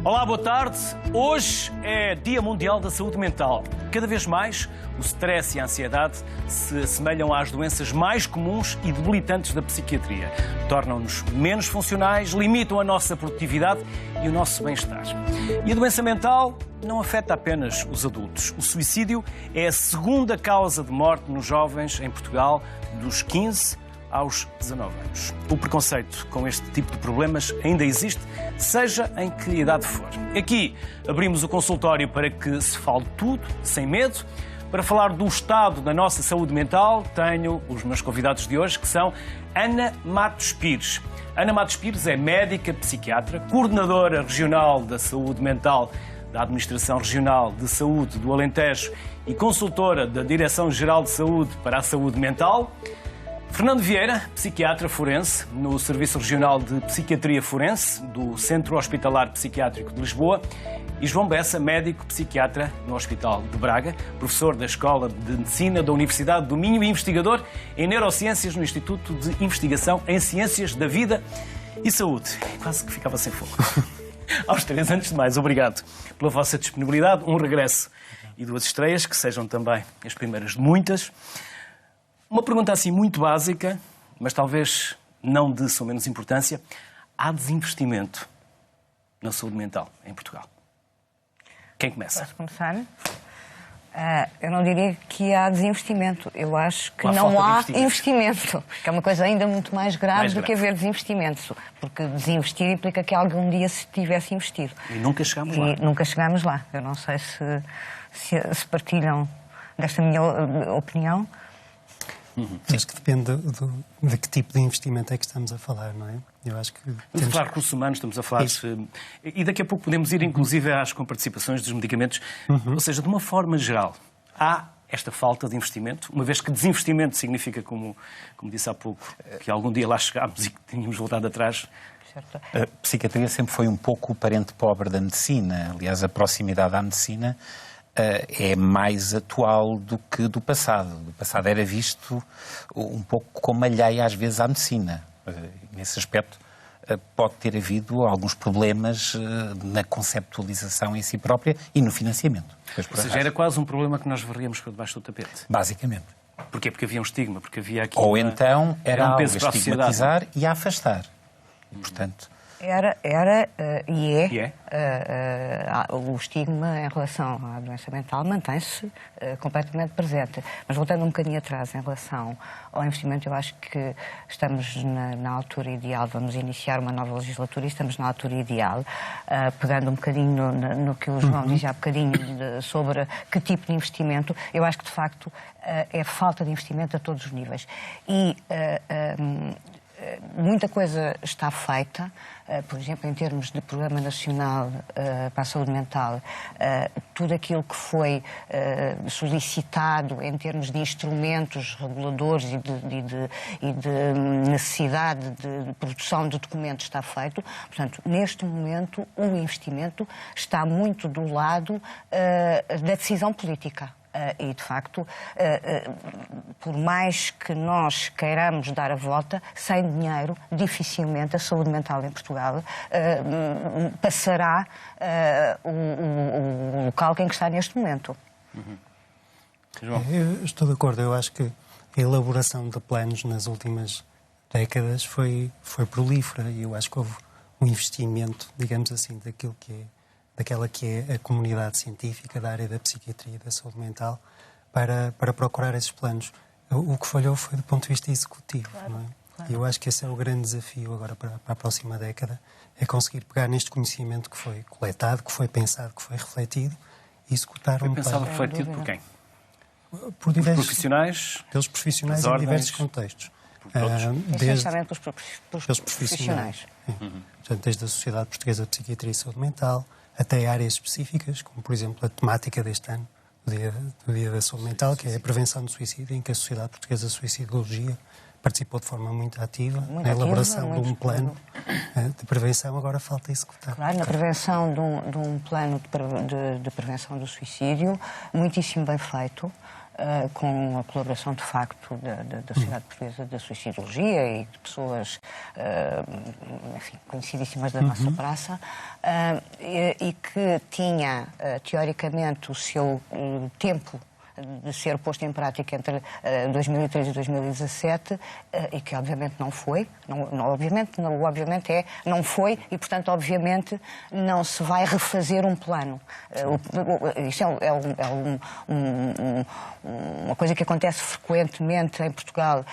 Olá, boa tarde. Hoje é Dia Mundial da Saúde Mental. Cada vez mais, o stress e a ansiedade se assemelham às doenças mais comuns e debilitantes da psiquiatria. Tornam-nos menos funcionais, limitam a nossa produtividade e o nosso bem-estar. E a doença mental não afeta apenas os adultos. O suicídio é a segunda causa de morte nos jovens em Portugal, dos 15 aos 19 anos. O preconceito com este tipo de problemas ainda existe, seja em que idade for. Aqui abrimos o consultório para que se fale tudo, sem medo. Para falar do estado da nossa saúde mental, tenho os meus convidados de hoje, que são Ana Matos Pires. Ana Matos Pires é médica, psiquiatra, coordenadora regional da saúde mental da Administração Regional de Saúde do Alentejo e consultora da Direção-Geral de Saúde para a Saúde Mental. Fernando Vieira, psiquiatra forense no Serviço Regional de Psiquiatria Forense do Centro Hospitalar Psiquiátrico de Lisboa, e João Bessa, médico psiquiatra no Hospital de Braga, professor da Escola de Medicina da Universidade do Minho e investigador em Neurociências no Instituto de Investigação em Ciências da Vida e Saúde. Quase que ficava sem fogo. Aos três, antes de mais, obrigado pela vossa disponibilidade, um regresso e duas estreias, que sejam também as primeiras de muitas. Uma pergunta assim muito básica, mas talvez não de só menos importância. Há desinvestimento na saúde mental em Portugal? Quem começa? Posso começar? Eu não diria que há desinvestimento. Eu acho que não há investimento, que é uma coisa ainda muito mais grave do que haver desinvestimento. Porque desinvestir implica que algum dia se tivesse investido. E nunca chegámos lá. Nunca chegámos lá. Eu não sei se partilham desta minha opinião. Acho que depende de que tipo de investimento é que estamos a falar, não é? Eu acho que estamos a falar de recursos humanos, estamos a falar de... E daqui a pouco podemos ir, inclusive, às comparticipações dos medicamentos. Ou seja, de uma forma geral, há esta falta de investimento, uma vez que desinvestimento significa, como disse há pouco, que algum dia lá chegámos e que tínhamos voltado atrás. A psiquiatria sempre foi um pouco o parente pobre da medicina. Aliás, a proximidade à medicina é mais atual do que do passado. O passado era visto um pouco como alheio, às vezes, à medicina. Nesse aspecto, pode ter havido alguns problemas na conceptualização em si própria e no financiamento. Ou seja, era quase um problema que nós varríamos por debaixo do tapete. Basicamente. Porquê? Porque havia um estigma, porque havia aqui então era algo a peso para a estigmatizar e a afastar. E, portanto... Era o estigma em relação à doença mental mantém-se completamente presente. Mas voltando um bocadinho atrás em relação ao investimento, eu acho que estamos na altura ideal. Vamos iniciar uma nova legislatura e estamos na altura ideal, pegando um bocadinho no que o João dizia há bocadinho sobre que tipo de investimento. Eu acho que, de facto, é falta de investimento a todos os níveis. E muita coisa está feita, por exemplo, em termos de Programa Nacional para a Saúde Mental, tudo aquilo que foi solicitado em termos de instrumentos reguladores e de necessidade de produção de documentos está feito. Portanto, neste momento, o investimento está muito do lado da decisão política. E, de facto, por mais que nós queiramos dar a volta, sem dinheiro, dificilmente a saúde mental em Portugal passará o local em que está neste momento. João? Eu estou de acordo. Eu acho que a elaboração de planos nas últimas décadas foi prolífera e eu acho que houve um investimento, digamos assim, daquela que é a comunidade científica da área da psiquiatria e da saúde mental para procurar esses planos. O que falhou foi do ponto de vista executivo, claro, não é? Claro. E eu acho que esse é o grande desafio agora para a próxima década, é conseguir pegar neste conhecimento que foi coletado, que foi pensado, que foi refletido e executar um plano. Foi pensado e refletido por quem? Por diversos profissionais? Pelos profissionais em diversos contextos. Essencialmente pelos profissionais. Portanto, desde a Sociedade Portuguesa de Psiquiatria e Saúde Mental, até áreas específicas, como, por exemplo, a temática deste ano, do Dia da Saúde Mental, que é a prevenção do suicídio, em que a Sociedade Portuguesa de Suicidologia participou de forma muito ativa na elaboração de um plano de prevenção. Agora falta executar. Claro, na prevenção de um plano de prevenção do suicídio, muitíssimo bem feito. com a colaboração, de facto, da Sociedade Portuguesa da Suicidologia e de pessoas, enfim, conhecidíssimas da nossa praça, e que tinha, teoricamente, o seu tempo de ser posto em prática entre 2013 e 2017 e que obviamente não foi, não foi e, portanto, obviamente não se vai refazer um plano. Isto uma coisa que acontece frequentemente em Portugal.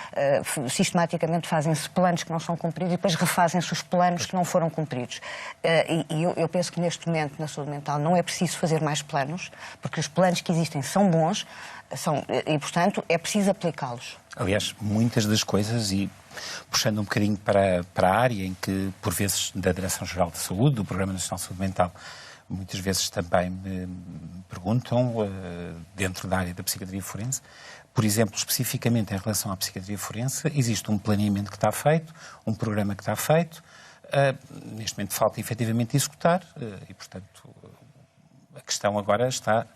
Sistematicamente fazem-se planos que não são cumpridos e depois refazem-se os planos que não foram cumpridos. E eu penso que neste momento na saúde mental não é preciso fazer mais planos, porque os planos que existem são bons, e, portanto, é preciso aplicá-los. Aliás, muitas das coisas, e puxando um bocadinho para a área em que, por vezes, da Direção-Geral de Saúde, do Programa Nacional de Saúde Mental, muitas vezes também me perguntam, dentro da área da psiquiatria forense, por exemplo, especificamente em relação à psiquiatria forense, existe um planeamento que está feito, um programa que está feito, neste momento falta efetivamente executar, e, portanto, a questão agora está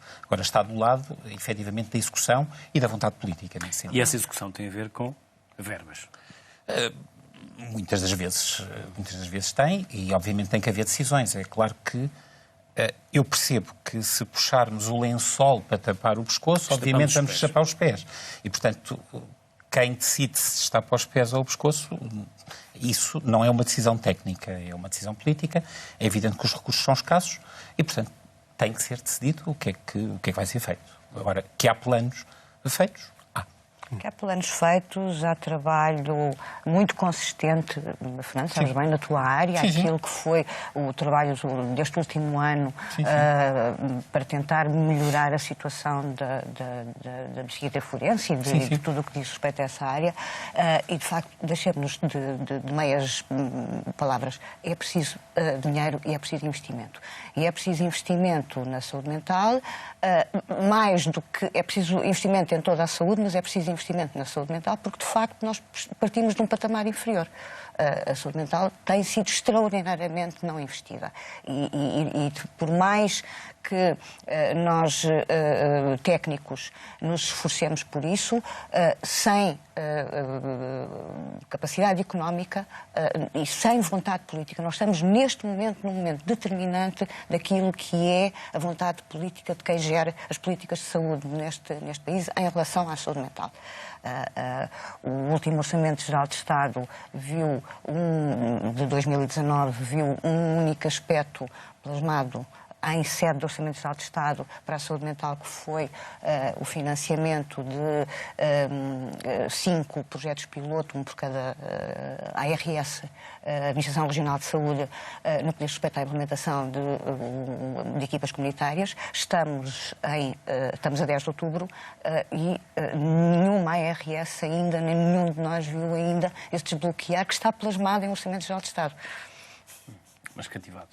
do lado, efetivamente, da execução e da vontade política. Nesse sentido. E essa execução tem a ver com verbas? Muitas das vezes tem, e obviamente tem que haver decisões. É claro que eu percebo que se puxarmos o lençol para tapar o pescoço, obviamente vamos tapar os pés. E, portanto, quem decide se está para os pés ou o pescoço, isso não é uma decisão técnica, é uma decisão política. É evidente que os recursos são escassos e, portanto, tem que ser decidido o que é que vai ser feito. Agora, que há planos feitos, Que há planos feitos, há trabalho muito consistente, Fernando, sabes bem, na tua área, aquilo que foi o trabalho deste último ano para tentar melhorar a situação da psiquiatria forense e de tudo o que diz respeito a essa área. E, de facto, deixemos-nos de meias palavras. É preciso dinheiro e é preciso investimento. E é preciso investimento na saúde mental, mais do que... É preciso investimento em toda a saúde, mas é preciso investimento na saúde mental, porque, de facto, nós partimos de um patamar inferior. A saúde mental tem sido extraordinariamente não investida. E por mais que nós, técnicos, nos esforcemos por isso, sem capacidade económica e sem vontade política. Nós estamos, neste momento, num momento determinante daquilo que é a vontade política de quem gera as políticas de saúde neste país em relação à saúde mental. O último Orçamento Geral de Estado de 2019 viu um único aspecto plasmado em sede do Orçamento Geral de Estado para a saúde mental, que foi o financiamento de 5 projetos piloto, um por cada ARS, Administração Regional de Saúde, no que diz respeito à implementação de equipas comunitárias. Estamos a 10 de outubro e nenhuma ARS ainda, nem nenhum de nós viu ainda esse desbloquear que está plasmado em Orçamento Geral de Estado. Mas cativado.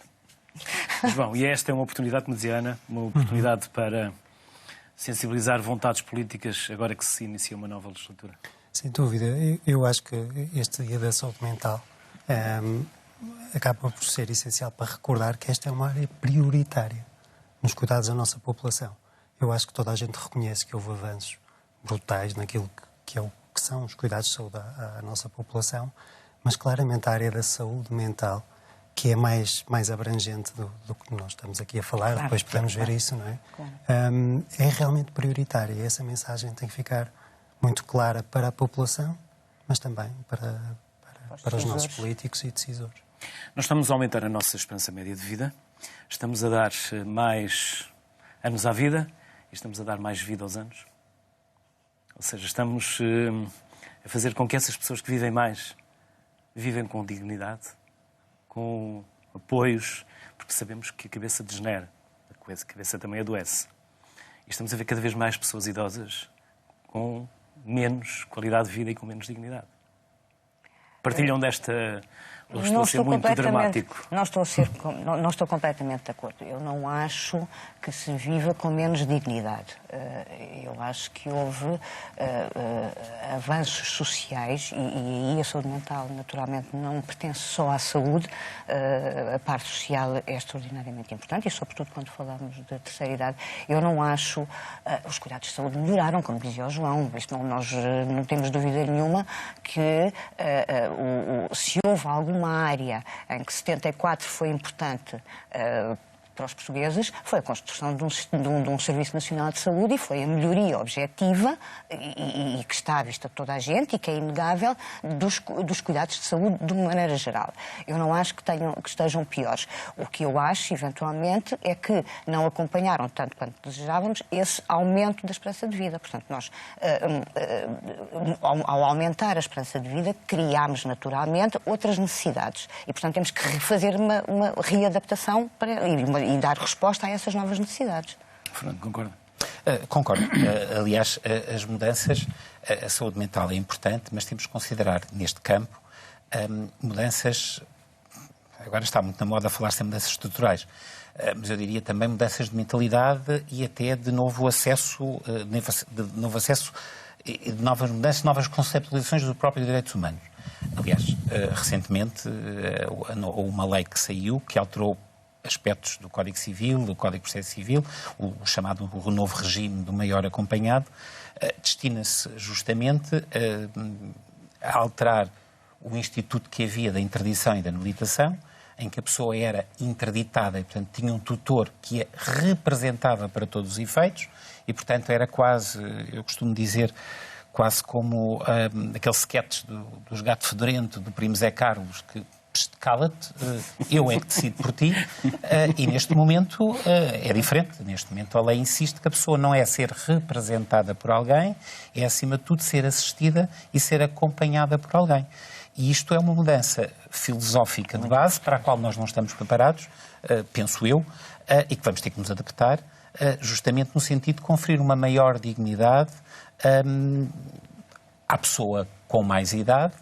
João, e esta é uma oportunidade, como dizia Ana, uma oportunidade para sensibilizar vontades políticas agora que se inicia uma nova legislatura? Sem dúvida. Eu acho que este Dia da Saúde Mental acaba por ser essencial para recordar que esta é uma área prioritária nos cuidados da nossa população. Eu acho que toda a gente reconhece que houve avanços brutais naquilo que são os cuidados de saúde à nossa população, mas claramente a área da saúde mental, que é mais abrangente do que nós estamos aqui a falar, claro, depois podemos ver isso, não é? Claro. É realmente prioritária e essa mensagem tem que ficar muito clara para a população, mas também para os nossos políticos e decisores. Nós estamos a aumentar a nossa esperança média de vida, estamos a dar mais anos à vida e estamos a dar mais vida aos anos. Ou seja, estamos a fazer com que essas pessoas que vivem mais vivem com dignidade, com apoios, porque sabemos que a cabeça degenera, a cabeça também adoece. E estamos a ver cada vez mais pessoas idosas com menos qualidade de vida e com menos dignidade. Partilham desta Ou estou a ser muito dramático? Não estou completamente de acordo. Eu não acho que se viva com menos dignidade. Eu acho que houve avanços sociais e aí a saúde mental, naturalmente, não pertence só à saúde. A parte social é extraordinariamente importante e, sobretudo, quando falamos da terceira idade, eu não acho... os cuidados de saúde melhoraram, como dizia o João. Nós não temos dúvida nenhuma que se houve alguma área em que 74 foi importante para os portugueses, foi a construção de um Serviço Nacional de Saúde e foi a melhoria objetiva e que está à vista de toda a gente e que é inegável dos cuidados de saúde de uma maneira geral. Eu não acho que estejam piores. O que eu acho, eventualmente, é que não acompanharam, tanto quanto desejávamos, esse aumento da esperança de vida. Portanto, nós, ao aumentar a esperança de vida, criámos naturalmente outras necessidades. E, portanto, temos que fazer uma readaptação e dar resposta a essas novas necessidades. Fernando, concorda? Concordo. Aliás, as mudanças, a saúde mental é importante, mas temos que considerar, neste campo, mudanças... Agora está muito na moda falar-se em mudanças estruturais, mas eu diria também mudanças de mentalidade e até de novo acesso, de novas mudanças, novas conceptualizações dos próprios direitos humanos. Aliás, recentemente, houve uma lei que saiu que alterou aspectos do Código Civil, do Código de Processo Civil, o chamado o novo regime do maior acompanhado, destina-se justamente a alterar o instituto que havia da interdição e da inabilitação, em que a pessoa era interditada e, portanto, tinha um tutor que a representava para todos os efeitos e, portanto, era quase, eu costumo dizer, quase como aquele sketch dos Gato Fedorento, do primo Zé Carlos, que cala-te, eu é que decido por ti, e neste momento é diferente. Neste momento a lei insiste que a pessoa não é ser representada por alguém, é acima de tudo ser assistida e ser acompanhada por alguém. E isto é uma mudança filosófica de base para a qual nós não estamos preparados, penso eu, e que vamos ter que nos adaptar, justamente no sentido de conferir uma maior dignidade à pessoa com mais idade,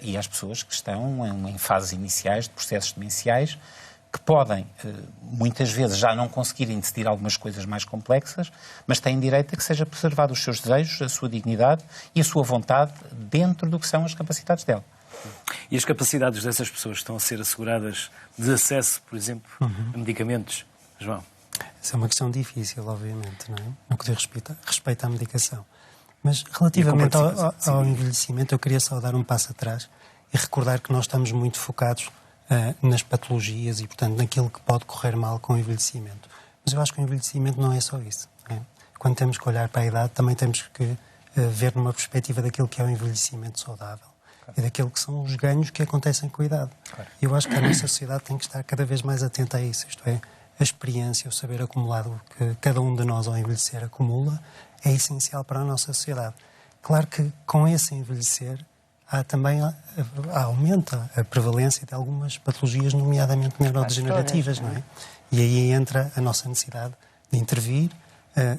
e às pessoas que estão em fases iniciais de processos demenciais, que podem, muitas vezes, já não conseguirem decidir algumas coisas mais complexas, mas têm direito a que seja preservado os seus desejos, a sua dignidade e a sua vontade dentro do que são as capacidades dela. E as capacidades dessas pessoas estão a ser asseguradas de acesso, por exemplo, a medicamentos? João? Essa é uma questão difícil, obviamente, não é? No que diz respeito à medicação. Mas, relativamente ao envelhecimento, eu queria só dar um passo atrás e recordar que nós estamos muito focados nas patologias e, portanto, naquilo que pode correr mal com o envelhecimento. Mas eu acho que o envelhecimento não é só isso. Não é? Quando temos que olhar para a idade, também temos que ver numa perspectiva daquilo que é o envelhecimento saudável e daquilo que são os ganhos que acontecem com a idade. E eu acho que a nossa sociedade tem que estar cada vez mais atenta a isso, isto é, a experiência, o saber acumulado que cada um de nós ao envelhecer acumula é essencial para a nossa sociedade. Claro que com esse envelhecer aumenta a prevalência de algumas patologias, nomeadamente neurodegenerativas, não é? E aí entra a nossa necessidade de intervir,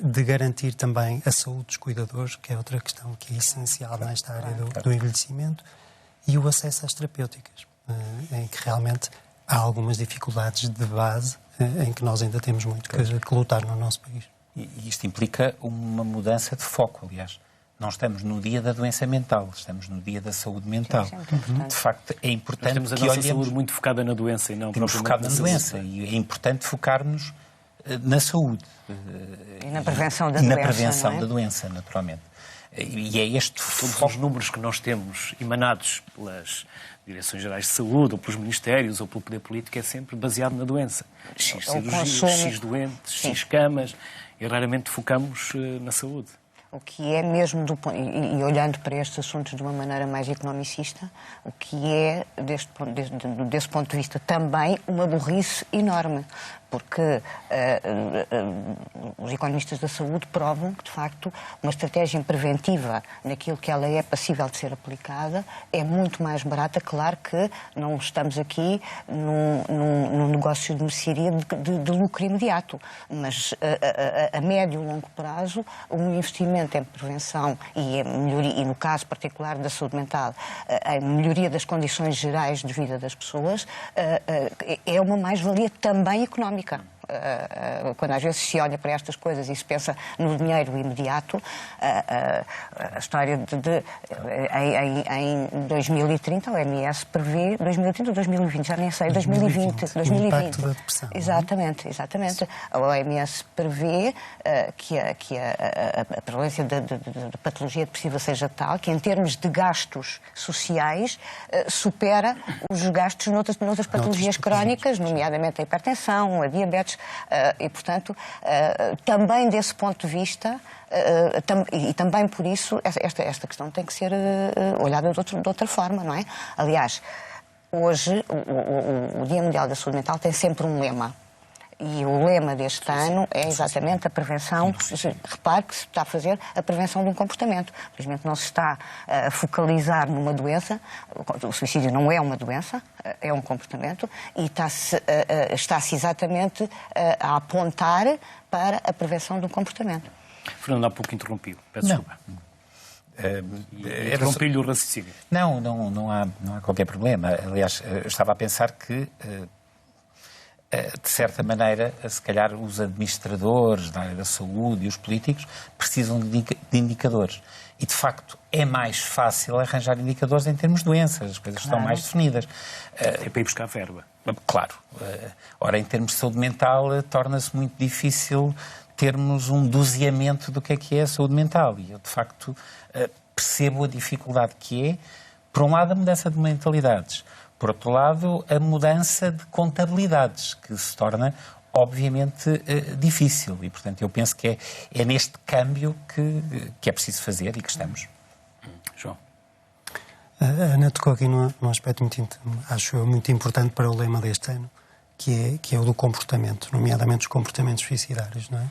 de garantir também a saúde dos cuidadores, que é outra questão que é essencial nesta área do envelhecimento, e o acesso às terapêuticas, em que realmente há algumas dificuldades de base em que nós ainda temos muito que lutar no nosso país. E isto implica uma mudança de foco, aliás. Não estamos no dia da doença mental, estamos no dia da saúde mental. De facto, é importante que olhemos... Temos a nossa saúde muito focada na doença e não propriamente na doença. E é importante focarmos na saúde. E na prevenção da doença. Na prevenção da doença, naturalmente. E é este Todos os números que nós temos emanados pelas Direções-Gerais de Saúde, ou pelos Ministérios, ou pelo Poder Político, é sempre baseado na doença. X cirurgias, X doentes, X camas, e raramente focamos na saúde. O que é mesmo, e olhando para estes assuntos de uma maneira mais economicista, o que é, desse ponto de vista, também uma burrice enorme. porque os economistas da saúde provam que, de facto, uma estratégia preventiva naquilo que ela é passível de ser aplicada é muito mais barata. Claro que não estamos aqui num negócio de mercearia de lucro imediato, mas a médio e longo prazo, um investimento em prevenção e no caso particular da saúde mental, a melhoria das condições gerais de vida das pessoas, é uma mais-valia também económica. Quando às vezes se olha para estas coisas e se pensa no dinheiro imediato, a história em 2030, a OMS prevê, 2030 ou 2020, já nem sei, 2020. O impacto da depressão. Exatamente. A OMS prevê que a prevalência de patologia depressiva seja tal que, em termos de gastos sociais, supera os gastos noutras patologias crónicas, nomeadamente a hipertensão, a diabetes, e, portanto, também desse ponto de vista, e também por isso, esta questão tem que ser olhada de outra forma, não é? Aliás, hoje, o Dia Mundial da Saúde Mental tem sempre um lema. E o lema deste ano é exatamente a prevenção. Repare que se está a fazer a prevenção de um comportamento. Felizmente não se está a focalizar numa doença. O suicídio não é uma doença, é um comportamento. E está-se exatamente a apontar para a prevenção de um comportamento. Fernando, há pouco interrompiu. Peço desculpa. Interrompi-lhe o raciocínio. Não há qualquer problema. Aliás, eu estava a pensar que, de certa maneira, se calhar os administradores da área da saúde e os políticos precisam de indicadores. E, de facto, é mais fácil arranjar indicadores em termos de doenças. As coisas estão mais definidas. É para ir buscar verba. Claro. Ora, em termos de saúde mental, torna-se muito difícil termos um doseamento do que é a saúde mental. E eu, de facto, percebo a dificuldade que é, por um lado, a mudança de mentalidades. Por outro lado, a mudança de contabilidades, que se torna, obviamente, difícil. E, portanto, eu penso que é neste câmbio que é preciso fazer e que estamos. João. A Ana tocou aqui num aspecto muito importante para o lema deste ano, que é o do comportamento, nomeadamente os comportamentos suicidários, não é?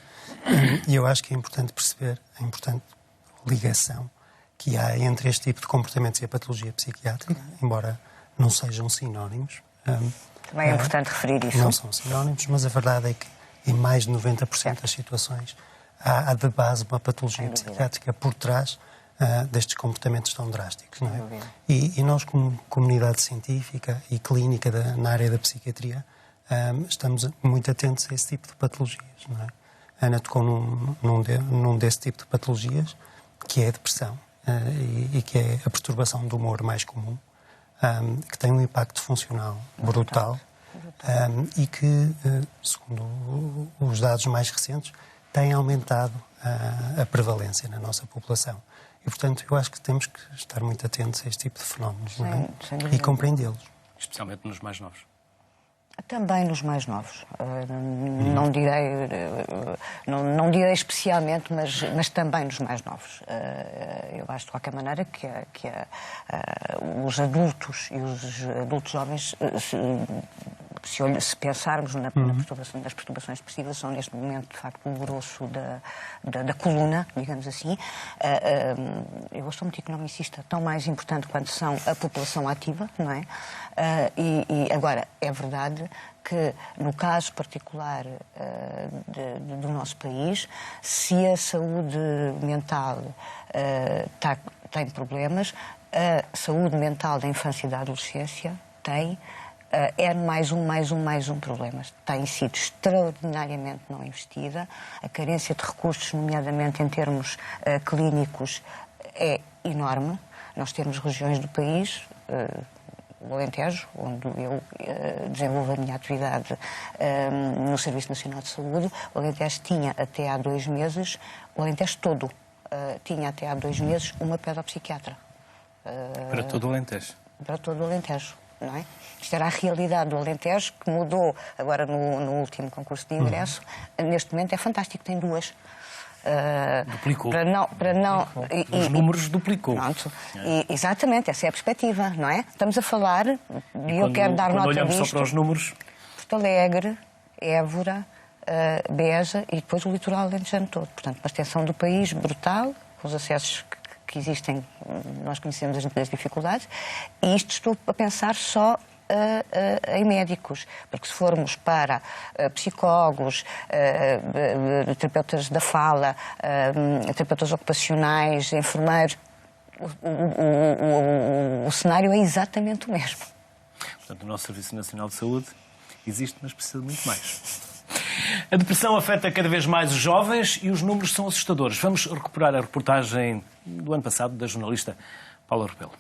E eu acho que é importante perceber a importante ligação que há entre este tipo de comportamentos e a patologia psiquiátrica, embora não sejam sinónimos. Também é importante referir isso. Não são sinónimos, mas a verdade é que em mais de 90% das situações há de base uma patologia psiquiátrica por trás destes comportamentos tão drásticos, não é? E nós, como comunidade científica e clínica na área da psiquiatria, estamos muito atentos a esse tipo de patologias, não é? A Ana tocou num desse tipo de patologias, que é a depressão, e que é a perturbação do humor mais comum, que tem um impacto funcional brutal, e que, segundo os dados mais recentes, tem aumentado a prevalência na nossa população. E, portanto, eu acho que temos que estar muito atentos a este tipo de fenómenos, não é? E compreendê-los. Especialmente nos mais novos. Também nos mais novos. Não direi especialmente, mas também nos mais novos. Eu acho, de qualquer maneira, que os adultos e os adultos jovens, se pensarmos nas perturbações depressivas, são neste momento, de facto, o grosso da coluna, digamos assim. Eu sou muito economicista, tão mais importante quanto são a população ativa, não é? E agora, é verdade que, no caso particular do nosso país, se a saúde mental tem problemas, a saúde mental da infância e da adolescência tem mais um problema. Tem sido extraordinariamente não investida. A carência de recursos, nomeadamente em termos clínicos, é enorme. Nós temos regiões do país, o Alentejo, onde eu desenvolvo a minha atividade no Serviço Nacional de Saúde. O Alentejo tinha até há 2 meses, o Alentejo todo, tinha até há 2 meses uma pedopsiquiatra. Para todo o Alentejo? Para todo o Alentejo. Não é? Isto era a realidade do Alentejo, que mudou agora no último concurso de ingresso. Neste momento é fantástico, tem 2. Duplicou. Os números duplicou. Pronto. Exatamente, essa é a perspectiva, não é? Estamos a falar, e eu quero dar nota disto. Olhamos só para os números. Porto Alegre Évora, Beja e depois o litoral alentejano todo. Portanto, uma extensão do país brutal, com os acessos que existem, nós conhecemos as dificuldades, e isto estou a pensar só em médicos, porque se formos para psicólogos, terapeutas da fala, terapeutas ocupacionais, enfermeiros, o cenário é exatamente o mesmo. Portanto, o nosso Serviço Nacional de Saúde existe, mas precisa de muito mais. A depressão afeta cada vez mais os jovens e os números são assustadores. Vamos recuperar a reportagem do ano passado da jornalista Paula Rebelo.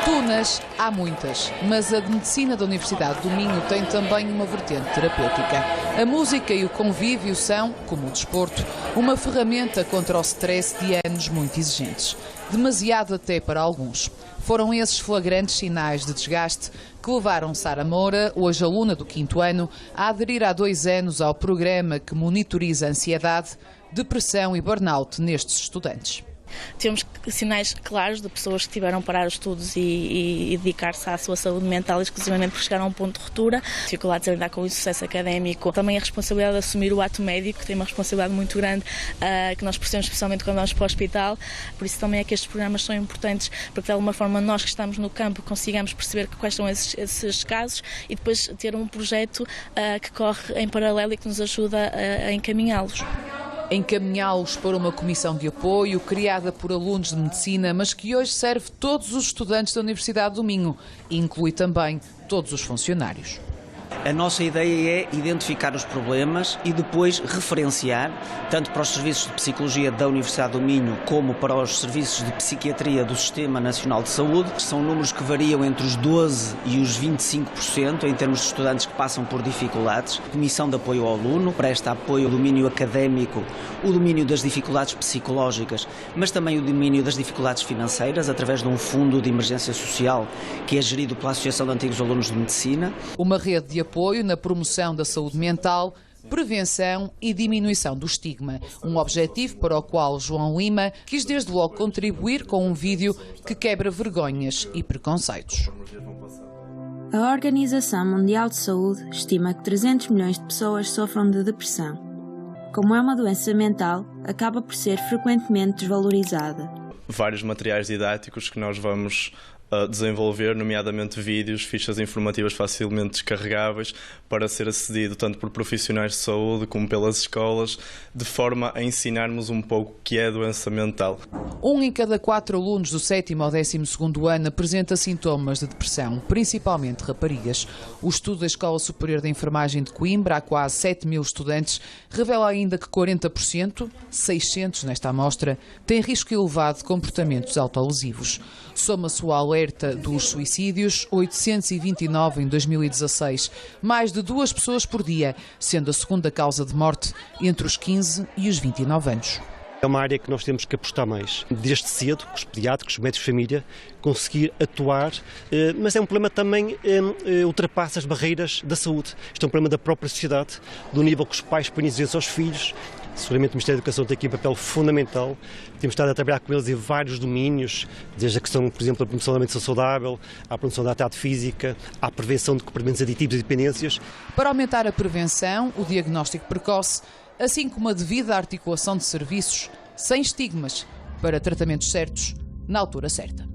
Tunas há muitas, mas a de Medicina da Universidade do Minho tem também uma vertente terapêutica. A música e o convívio são, como o desporto, uma ferramenta contra o stress de anos muito exigentes. Demasiado até para alguns. Foram esses flagrantes sinais de desgaste que levaram Sara Moura, hoje aluna do 5º ano, a aderir há 2 anos ao programa que monitoriza ansiedade, depressão e burnout nestes estudantes. Temos sinais claros de pessoas que tiveram parar os estudos e dedicar-se à sua saúde mental exclusivamente porque chegaram a um ponto de ruptura, dificuldades em lidar com o insucesso académico, também a responsabilidade de assumir o ato médico, que tem uma responsabilidade muito grande, que nós percebemos especialmente quando vamos para o hospital. Por isso também é que estes programas são importantes, porque de alguma forma nós que estamos no campo consigamos perceber quais são esses casos e depois ter um projeto que corre em paralelo e que nos ajuda a encaminhá-los. Encaminhá-los para uma comissão de apoio criada por alunos de medicina, mas que hoje serve todos os estudantes da Universidade do Minho e inclui também todos os funcionários. A nossa ideia é identificar os problemas e depois referenciar, tanto para os serviços de psicologia da Universidade do Minho como para os serviços de psiquiatria do Sistema Nacional de Saúde. São números que variam entre os 12% e os 25% em termos de estudantes que passam por dificuldades. Comissão de apoio ao aluno presta apoio ao domínio académico, o domínio das dificuldades psicológicas, mas também o domínio das dificuldades financeiras através de um fundo de emergência social que é gerido pela Associação de Antigos Alunos de Medicina. Uma rede de apoio na promoção da saúde mental, prevenção e diminuição do estigma. Um objetivo para o qual João Lima quis desde logo contribuir com um vídeo que quebra vergonhas e preconceitos. A Organização Mundial de Saúde estima que 300 milhões de pessoas sofram de depressão. Como é uma doença mental, acaba por ser frequentemente desvalorizada. Vários materiais didáticos que nós vamos desenvolver, nomeadamente vídeos, fichas informativas facilmente descarregáveis para ser acedido tanto por profissionais de saúde como pelas escolas, de forma a ensinarmos um pouco o que é a doença mental. 1 em cada 4 alunos do 7º ao 12º ano apresenta sintomas de depressão, principalmente raparigas. O estudo da Escola Superior de Enfermagem de Coimbra, há quase 7 mil estudantes, revela ainda que 40%, 600 nesta amostra, têm risco elevado de comportamentos autolesivos. Soma-se o alerta dos suicídios, 829 em 2016, mais de 2 pessoas por dia, sendo a segunda causa de morte entre os 15 e os 29 anos. É uma área que nós temos que apostar mais, desde cedo, com os pediatras, os médicos de família, conseguir atuar, mas é um problema também ultrapassa as barreiras da saúde. Isto é um problema da própria sociedade, do nível que os pais põem exigências aos filhos. Seguramente o Ministério da Educação tem aqui um papel fundamental. Temos estado a trabalhar com eles em vários domínios, desde a questão, por exemplo, da promoção da alimentação saudável, à promoção da atividade física, à prevenção de comportamentos aditivos e dependências. Para aumentar a prevenção, o diagnóstico precoce, assim como a devida articulação de serviços, sem estigmas, para tratamentos certos, na altura certa.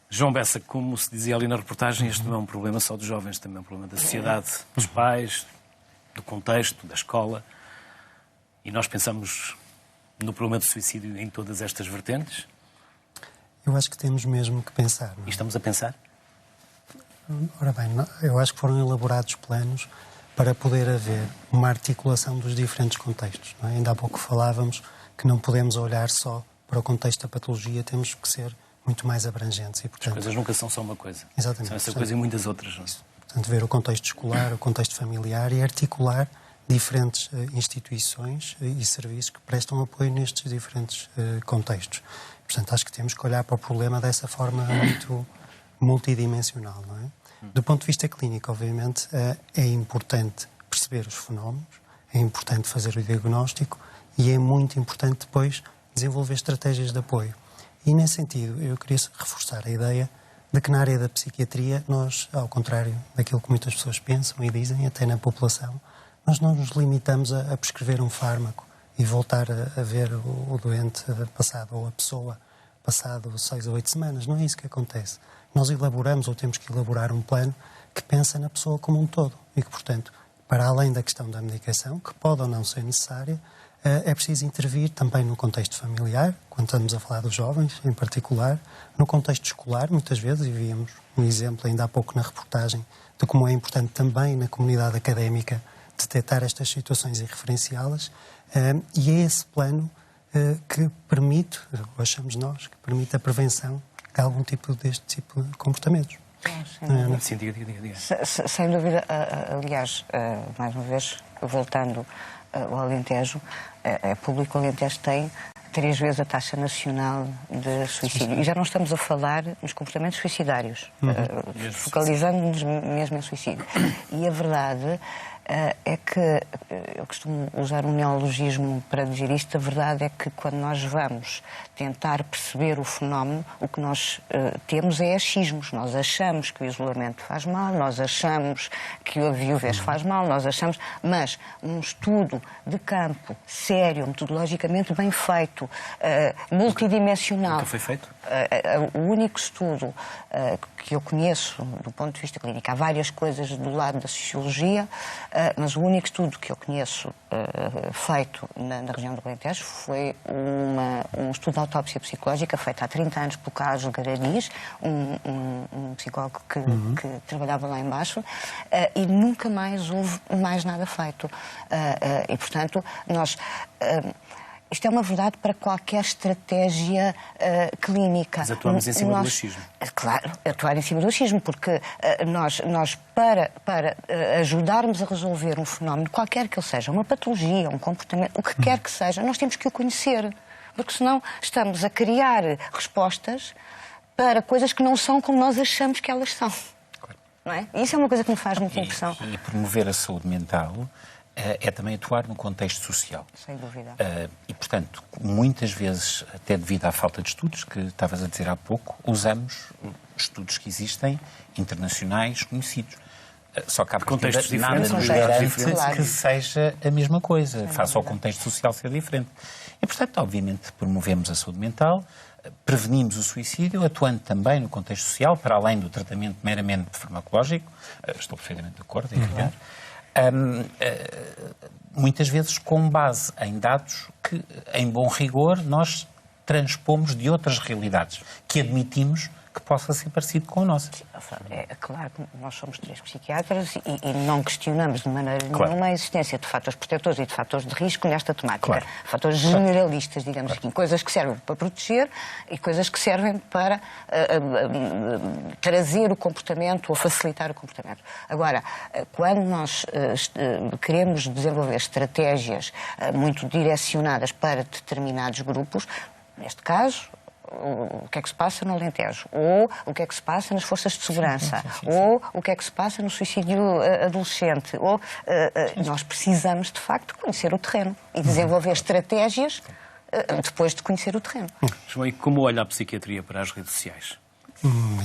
João Bessa, como se dizia ali na reportagem, este não é um problema só dos jovens, também é um problema da sociedade, dos pais, do contexto, da escola. E nós pensamos no problema do suicídio em todas estas vertentes? Eu acho que temos mesmo que pensar. Não é? E estamos a pensar? Ora bem, eu acho que foram elaborados planos para poder haver uma articulação dos diferentes contextos. Não é? Ainda há pouco falávamos que não podemos olhar só para o contexto da patologia, temos que ser muito mais abrangentes. E, portanto, as coisas nunca são só uma coisa. Exatamente. São essa coisa e muitas outras. Não é? Portanto, ver o contexto escolar, o contexto familiar e articular diferentes instituições e serviços que prestam apoio nestes diferentes contextos. Portanto, acho que temos que olhar para o problema dessa forma muito multidimensional, não é? Do ponto de vista clínico, obviamente, é importante perceber os fenómenos, é importante fazer o diagnóstico e é muito importante depois desenvolver estratégias de apoio. E, nesse sentido, eu queria reforçar a ideia de que na área da psiquiatria nós, ao contrário daquilo que muitas pessoas pensam e dizem, até na população, nós não nos limitamos a prescrever um fármaco e voltar a ver o doente passado, ou a pessoa passado 6 ou 8 semanas. Não é isso que acontece. Nós elaboramos, ou temos que elaborar um plano que pensa na pessoa como um todo e que, portanto, para além da questão da medicação, que pode ou não ser necessária, é preciso intervir também no contexto familiar, quando estamos a falar dos jovens em particular, no contexto escolar, muitas vezes, e víamos um exemplo ainda há pouco na reportagem de como é importante também na comunidade académica detectar estas situações e referenciá-las, e é esse plano que permite, achamos nós, que permite a prevenção de algum tipo deste tipo de comportamentos. Sim, diga. Sem dúvida, aliás, mais uma vez, voltando ao Alentejo, é público, o Alentejo tem 3 vezes a taxa nacional de suicídio. E já não estamos a falar nos comportamentos suicidários, focalizando-nos mesmo em suicídio. E a verdade é que, eu costumo usar um neologismo para dizer isto, a verdade é que quando nós vamos tentar perceber o fenómeno, o que nós temos é achismos. Nós achamos que o isolamento faz mal, nós achamos que a viuvez faz mal, nós achamos... Mas um estudo de campo, sério, metodologicamente bem feito, multidimensional... Nunca foi feito? O único estudo que eu conheço do ponto de vista clínico, há várias coisas do lado da sociologia, mas o único estudo que eu conheço feito na região do Alentejo foi um estudo de autópsia psicológica feito há 30 anos pelo Carlos Garaniz, um psicólogo que trabalhava lá embaixo, e nunca mais houve mais nada feito. E, portanto, nós... Isto é uma verdade para qualquer estratégia clínica. Mas atuamos em cima do achismo. Claro, atuar em cima do achismo, porque nós para ajudarmos a resolver um fenómeno, qualquer que ele seja, uma patologia, um comportamento, o que quer que seja, nós temos que o conhecer. Porque senão estamos a criar respostas para coisas que não são como nós achamos que elas são. Não é? Isso é uma coisa que me faz muita impressão. E promover a saúde mental é também atuar no contexto social. Sem dúvida. E, portanto, muitas vezes, até devido à falta de estudos, que estavas a dizer há pouco, usamos estudos que existem, internacionais, conhecidos. Só que há contextos nada diferentes, nos garante que seja a mesma coisa, face ao contexto social ser diferente. E, portanto, obviamente, promovemos a saúde mental, prevenimos o suicídio, atuando também no contexto social, para além do tratamento meramente farmacológico. Estou perfeitamente de acordo, é evidente. Muitas vezes com base em dados que, em bom rigor, nós transpomos de outras realidades, que admitimos que possa ser parecido com a nossa. É claro que nós somos 3 psiquiatras e não questionamos de maneira nenhuma a existência de fatores protetores e de fatores de risco nesta temática. Claro. Fatores generalistas, digamos assim. Coisas que servem para proteger e coisas que servem para trazer o comportamento ou facilitar o comportamento. Agora, quando nós queremos desenvolver estratégias muito direcionadas para determinados grupos, neste caso, o que é que se passa no Alentejo, ou o que é que se passa nas forças de segurança, ou o que é que se passa no suicídio adolescente, ou nós precisamos, de facto, conhecer o terreno e desenvolver estratégias depois de conhecer o terreno. João, e como olha a psiquiatria para as redes sociais?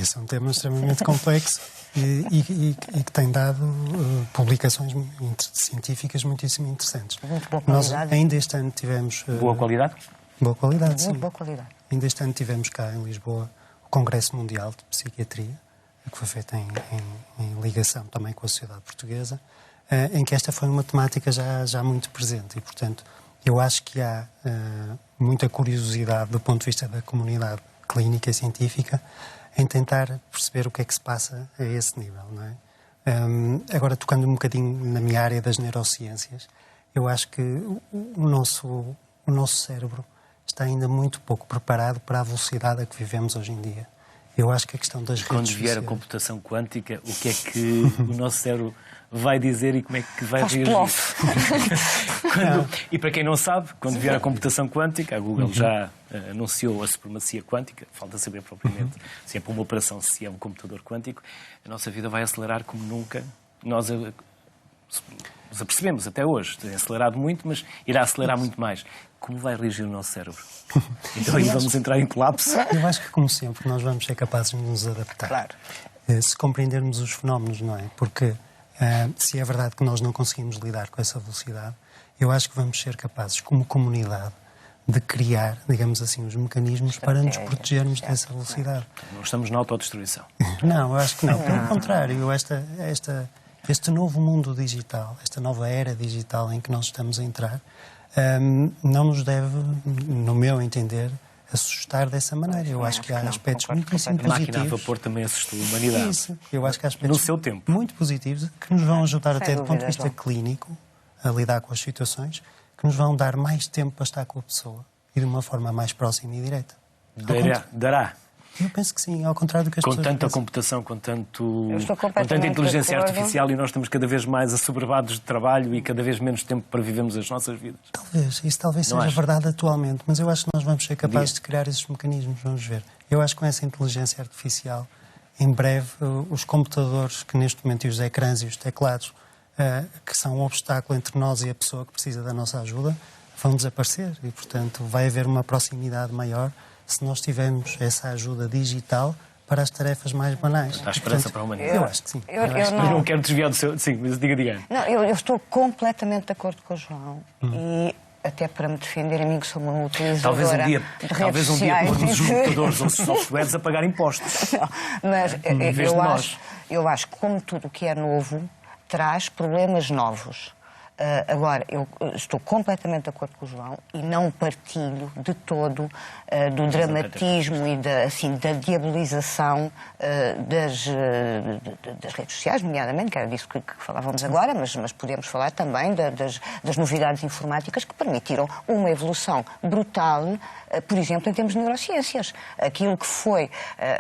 Esse é um tema extremamente complexo e que tem dado publicações científicas muitíssimo interessantes. Muito boa qualidade. Nós ainda este ano tivemos... Boa qualidade? Boa qualidade, sim. Muito boa qualidade. Ainda este ano tivemos cá em Lisboa o Congresso Mundial de Psiquiatria, que foi feito em ligação também com a sociedade portuguesa, em que esta foi uma temática já muito presente e, portanto, eu acho que há muita curiosidade do ponto de vista da comunidade clínica e científica em tentar perceber o que é que se passa a esse nível, não é? Agora, tocando um bocadinho na minha área das neurociências, eu acho que o nosso cérebro está ainda muito pouco preparado para a velocidade a que vivemos hoje em dia. Eu acho que a questão das redes sociais... sociais... Quando vier a computação quântica, o que é que o nosso cérebro vai dizer e como é que vai reagir? E para quem não sabe, quando vier a computação quântica, a Google já anunciou a supremacia quântica, falta saber propriamente se é para uma operação, se é um computador quântico, a nossa vida vai acelerar como nunca. Nós nos apercebemos até hoje. Tem acelerado muito, mas irá acelerar muito mais. Como vai reagir o nosso cérebro? Então aí vamos entrar em colapso? Eu acho que, como sempre, nós vamos ser capazes de nos adaptar. Claro. Se compreendermos os fenómenos, não é? Porque se é verdade que nós não conseguimos lidar com essa velocidade, eu acho que vamos ser capazes, como comunidade, de criar, digamos assim, os mecanismos para nos protegermos dessa velocidade. Não estamos na autodestruição. Não, eu acho que não. Pelo contrário, este novo mundo digital, esta nova era digital em que nós estamos a entrar, não nos deve, no meu entender, assustar dessa maneira. Eu acho que há aspectos muitíssimo A máquina a positivos. vapor também assustou a humanidade. Isso. Eu acho que há aspectos No seu tempo. muito positivos que nos vão ajudar até do dúvida, ponto de vista João. clínico a lidar com as situações, que nos vão dar mais tempo para estar com a pessoa e de uma forma mais próxima e direta. Dará. Eu penso que sim, ao contrário do que as Com pessoas tanta pensam. computação, com Eu estou tanta completamente inteligência de acordo. artificial e nós estamos cada vez mais assoberbados de trabalho e cada vez menos tempo para vivermos as nossas vidas. Isso talvez Não seja acho. verdade atualmente, mas eu acho que nós vamos ser capazes de criar esses mecanismos, vamos ver. Eu acho que com essa inteligência artificial, em breve, os computadores que neste momento, e os ecrãs e os teclados, que são um obstáculo entre nós e a pessoa que precisa da nossa ajuda, vão desaparecer e, portanto, vai haver uma proximidade maior se nós tivermos essa ajuda digital para as tarefas mais banais. Há esperança para a humanidade. Eu acho que sim. Eu Mas não quero desviar do seu... Sim, mas diga. Não, eu estou completamente de acordo com o João e até para me defender a mim que sou uma utilizadora de redes Talvez um dia sociais. pôrmos os computadores ou os softwares a pagar impostos. Não, mas Em vez de nós. eu acho que como tudo o que é novo traz problemas novos. Agora, eu estou completamente de acordo com o João e não partilho de todo do dramatismo e da diabolização das redes sociais, nomeadamente, que era disso que falávamos agora, mas podemos falar também das novidades informáticas que permitiram uma evolução brutal, por exemplo, em termos de neurociências. Aquilo que foi,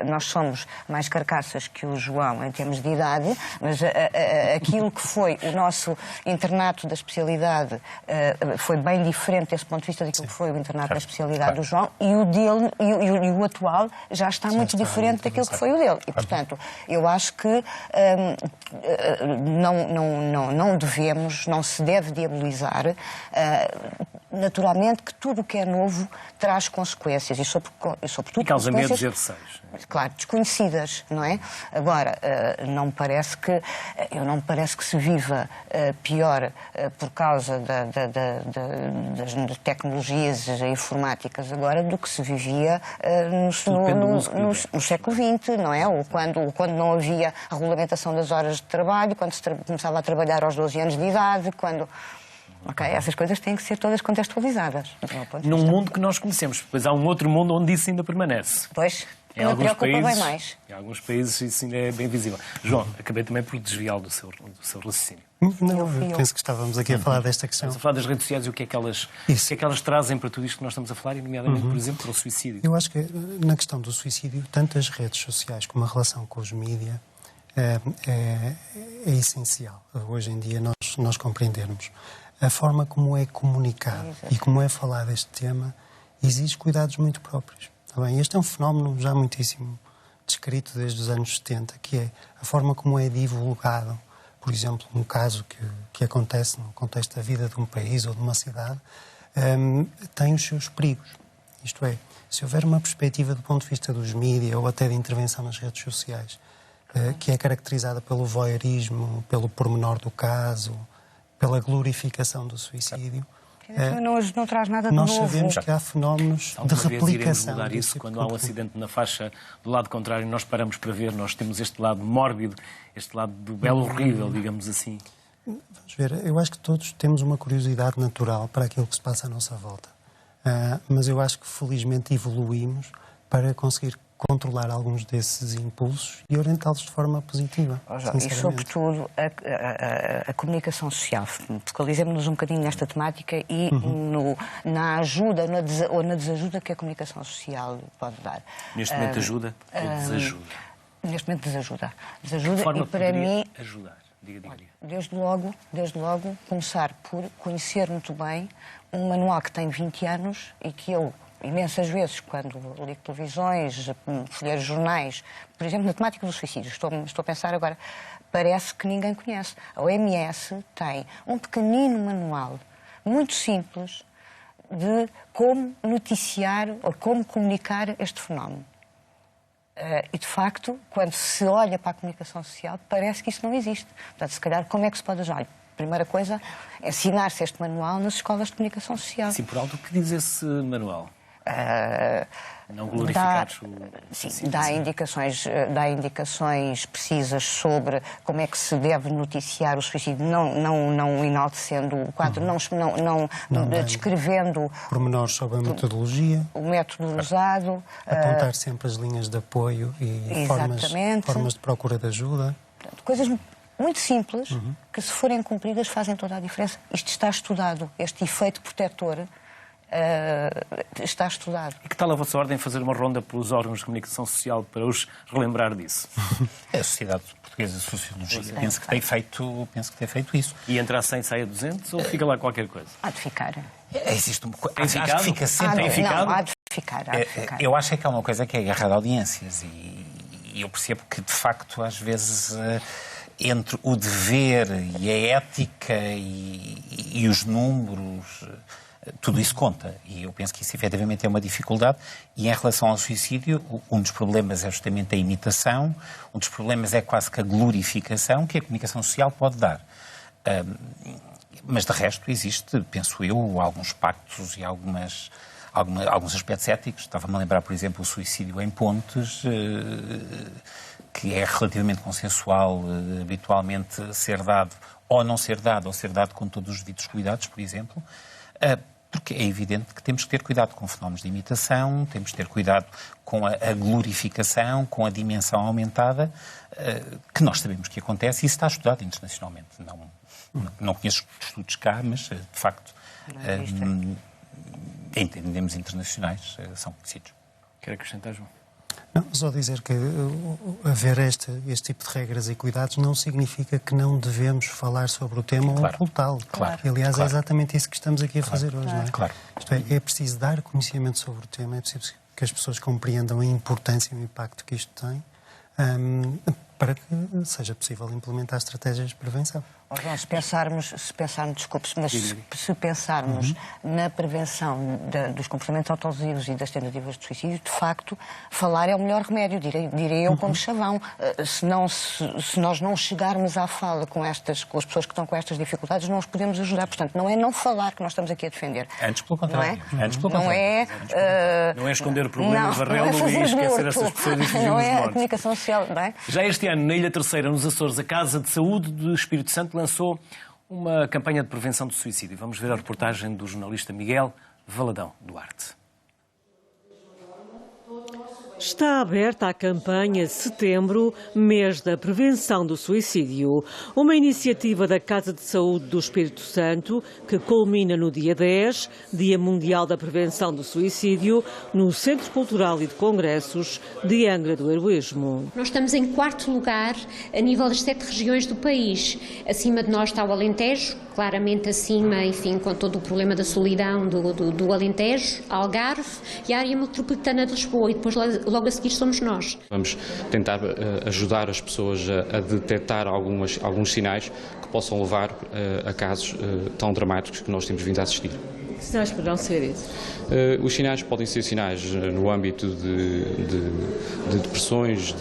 nós somos mais carcaças que o João em termos de idade, mas aquilo que foi o nosso internato da especialidade foi bem diferente desse ponto de vista daquilo que foi o internato da especialidade do João, e o dele e o atual já está muito diferente daquilo que foi o dele. E, portanto, eu acho que não devemos, não se deve diabolizar. Naturalmente que tudo o que é novo traz consequências e sobretudo E causa medos e consequências, receios. claro, desconhecidas, não é? Agora, não me parece que se viva pior por causa das tecnologias informáticas agora do que se vivia no século XX, não é? Ou quando não havia a regulamentação das horas de trabalho, quando se começava a trabalhar aos 12 anos de idade, quando... Ok, essas coisas têm que ser todas contextualizadas. Num mundo que nós conhecemos. Pois há um outro mundo onde isso ainda permanece. Pois, Em me preocupa bem mais. Em alguns países isso ainda é bem visível. João, acabei também por desviá-lo do seu raciocínio. Não, eu penso que estávamos aqui a falar desta questão. Estamos a falar das redes sociais e o que é que elas trazem para tudo isto que nós estamos a falar, e nomeadamente, por exemplo, para o suicídio. Eu acho que na questão do suicídio, tanto as redes sociais como a relação com os mídias é essencial. Hoje em dia nós compreendermos. A forma como é comunicado e como é falado este tema exige cuidados muito próprios. Está bem? Este é um fenómeno já muitíssimo descrito desde os anos 70, que é a forma como é divulgado, por exemplo, um caso que acontece no contexto da vida de um país ou de uma cidade, tem os seus perigos. Isto é, se houver uma perspectiva do ponto de vista dos mídias ou até de intervenção nas redes sociais, que é caracterizada pelo voyeurismo, pelo pormenor do caso, pela glorificação do suicídio. Não traz nada de nós novo. sabemos que há fenómenos de replicação. Mudar isso quando há um acidente na faixa do lado contrário, nós paramos para ver, nós temos este lado mórbido, este lado do belo horrível, digamos assim. Vamos ver, eu acho que todos temos uma curiosidade natural para aquilo que se passa à nossa volta. Mas eu acho que felizmente evoluímos para conseguir controlar alguns desses impulsos e orientá-los de forma positiva. E, sobretudo, a comunicação social. Focalizemos-nos um bocadinho nesta temática e na ajuda ou na desajuda que a comunicação social pode dar. Neste momento ajuda ou desajuda? Neste momento desajuda. De forma e para mim ajudar. Diga. Desde logo, começar por conhecer muito bem um manual que tem 20 anos e que eu imensas vezes, quando ligo televisões, folheiros de jornais, por exemplo, na temática do suicídio, estou a pensar agora, parece que ninguém conhece. A OMS tem um pequenino manual, muito simples, de como noticiar ou como comunicar este fenómeno. E, de facto, quando se olha para a comunicação social, parece que isso não existe. Portanto, se calhar, como é que se pode ajudar? Primeira coisa, ensinar-se este manual nas escolas de comunicação social. Sim, por alto, o que diz esse manual? Não glorificar dá indicações precisas sobre como é que se deve noticiar o suicídio, não enaltecendo o quadro, não descrevendo pormenores sobre a metodologia, o método usado, apontar sempre as linhas de apoio e formas de procura de ajuda. Coisas muito simples que, se forem cumpridas, fazem toda a diferença. Isto está estudado, este efeito protetor está estudado. E que tal a vossa ordem fazer uma ronda pelos órgãos de comunicação social para os relembrar disso? A Sociedade Portuguesa de Sociologia penso que tem feito isso. E entra a 100, sai a 200 ou fica lá qualquer coisa? Há de ficar. Existe uma coisa. Acho que fica sempre. Há de ficar. Eu acho que há uma coisa que é a guerra de audiências e eu percebo que, de facto, às vezes, entre o dever e a ética e os números, tudo isso conta. E eu penso que isso, efetivamente, é uma dificuldade. E, em relação ao suicídio, um dos problemas é justamente a imitação, um dos problemas é quase que a glorificação que a comunicação social pode dar. Mas, de resto, existe, penso eu, alguns pactos e alguns aspectos éticos. Estava-me a lembrar, por exemplo, o suicídio em pontes, que é relativamente consensual, habitualmente ser dado ou não ser dado, ou ser dado com todos os devidos cuidados, por exemplo, porque é evidente que temos que ter cuidado com fenómenos de imitação, temos que ter cuidado com a glorificação, com a dimensão aumentada, que nós sabemos que acontece e isso está estudado internacionalmente. Não conheço estudos cá, mas, de facto, em termos internacionais, são conhecidos. Quer acrescentar, João? Não, só dizer que haver este tipo de regras e cuidados não significa que não devemos falar sobre o tema ou ocultá-lo. Claro. Aliás, é exatamente isso que estamos aqui a fazer hoje, não é? Claro. Isto é preciso dar conhecimento sobre o tema, é preciso que as pessoas compreendam a importância e o impacto que isto tem, para que seja possível implementar estratégias de prevenção. Se pensarmos na prevenção dos comportamentos autolesivos e das tentativas de suicídio, de facto, falar é o melhor remédio, direi eu como chavão. Se nós não chegarmos à fala com as pessoas que estão com estas dificuldades, não os podemos ajudar. Portanto, não é não falar que nós estamos aqui a defender. Antes pelo contrário. Não é esconder o problema, varrê-lo e esquecer essas pessoas e fugir não dos é a mortos. comunicação social, não é? Já este ano, na Ilha Terceira, nos Açores, a Casa de Saúde do Espírito Santo lançou uma campanha de prevenção do suicídio. Vamos ver a reportagem do jornalista Miguel Valadão Duarte. Está aberta a campanha Setembro, mês da prevenção do suicídio. Uma iniciativa da Casa de Saúde do Espírito Santo, que culmina no dia 10, Dia Mundial da Prevenção do Suicídio, no Centro Cultural e de Congressos de Angra do Heroísmo. Nós estamos em 4º lugar a nível das 7 regiões do país. Acima de nós está o Alentejo, claramente acima, enfim, com todo o problema da solidão do Alentejo, Algarve e a área metropolitana de Lisboa. E depois logo a seguir somos nós. Vamos tentar ajudar as pessoas a detectar alguns sinais que possam levar a casos tão dramáticos que nós temos vindo a assistir. Que sinais poderão ser esses? Os sinais podem ser sinais no âmbito de depressões,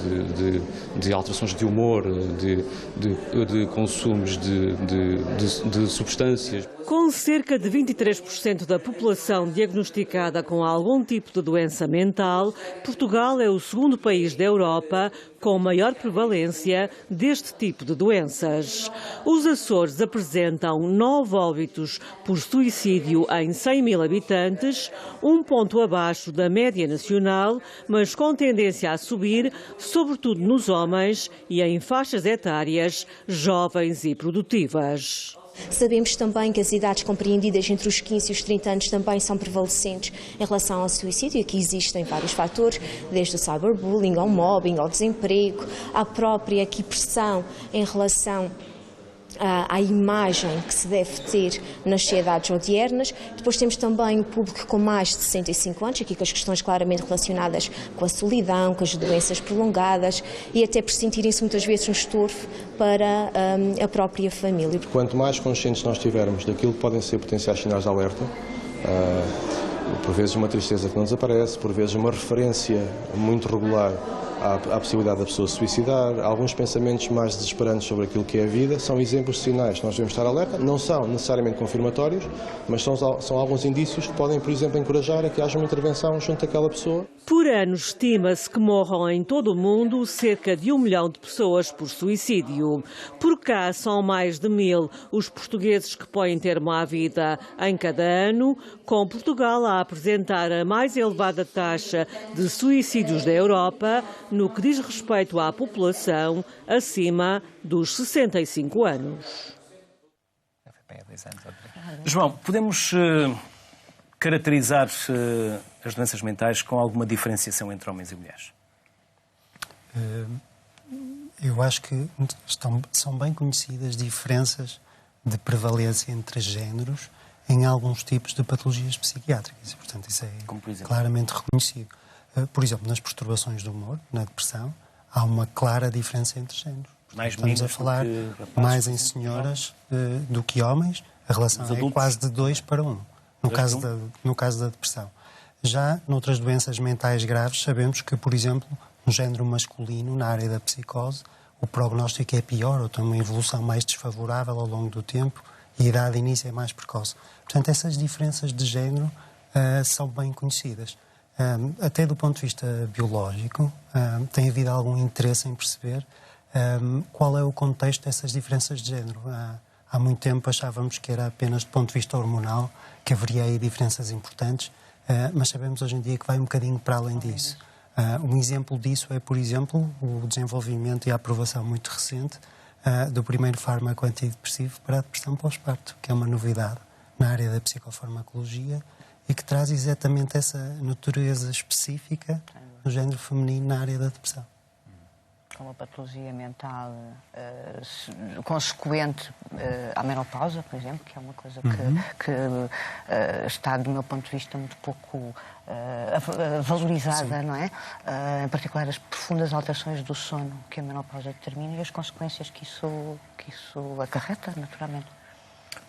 de alterações de humor, de consumos de substâncias. Com cerca de 23% da população diagnosticada com algum tipo de doença mental, Portugal é o segundo país da Europa com maior prevalência deste tipo de doenças. Os Açores apresentam 9 óbitos por suicídio em 100 mil habitantes, um ponto abaixo da média nacional, mas com tendência a subir, sobretudo nos homens e em faixas etárias jovens e produtivas. Sabemos também que as idades compreendidas entre os 15 e os 30 anos também são prevalecentes em relação ao suicídio e que existem vários fatores, desde o cyberbullying, ao mobbing, ao desemprego, à própria pressão em relação à imagem que se deve ter nas sociedades modernas. Depois temos também o público com mais de 65 anos, aqui com as questões claramente relacionadas com a solidão, com as doenças prolongadas e até por sentirem-se muitas vezes um estorvo para a própria família. Quanto mais conscientes nós tivermos daquilo que podem ser potenciais sinais de alerta, por vezes uma tristeza que não desaparece, por vezes uma referência muito regular à possibilidade da pessoa se suicidar, alguns pensamentos mais desesperantes sobre aquilo que é a vida, são exemplos de sinais que nós devemos estar alerta. Não são necessariamente confirmatórios, mas são alguns indícios que podem, por exemplo, encorajar a que haja uma intervenção junto àquela pessoa. Por ano, estima-se que morram em todo o mundo cerca de 1 milhão de pessoas por suicídio. Por cá, são mais de 1000 os portugueses que põem termo à vida em cada ano, com Portugal a apresentar a mais elevada taxa de suicídios da Europa, no que diz respeito à população acima dos 65 anos. João, podemos caracterizar as doenças mentais com alguma diferenciação entre homens e mulheres? Eu acho que são bem conhecidas diferenças de prevalência entre géneros em alguns tipos de patologias psiquiátricas. E, portanto, isso é claramente reconhecido. Por exemplo, nas perturbações do humor, na depressão, há uma clara diferença entre géneros. Estamos a falar mais em senhoras do que homens. A relação é quase de 2 para 1, no caso da depressão. Já noutras doenças mentais graves, sabemos que, por exemplo, no género masculino, na área da psicose, o prognóstico é pior, ou tem uma evolução mais desfavorável ao longo do tempo e a idade de início é mais precoce. Portanto, essas diferenças de género são bem conhecidas. Até do ponto de vista biológico, tem havido algum interesse em perceber qual é o contexto dessas diferenças de género. Há muito tempo achávamos que era apenas do ponto de vista hormonal, que haveria aí diferenças importantes, mas sabemos hoje em dia que vai um bocadinho para além disso. Um exemplo disso é, por exemplo, o desenvolvimento e a aprovação muito recente do primeiro fármaco antidepressivo para a depressão pós-parto, que é uma novidade na área da psicofarmacologia e que traz exatamente essa natureza específica do género feminino na área da depressão. Com uma patologia mental consequente à menopausa, por exemplo, que é uma coisa que está, do meu ponto de vista, muito pouco valorizada, não é? Em particular as profundas alterações do sono que a menopausa determina e as consequências que isso acarreta, naturalmente.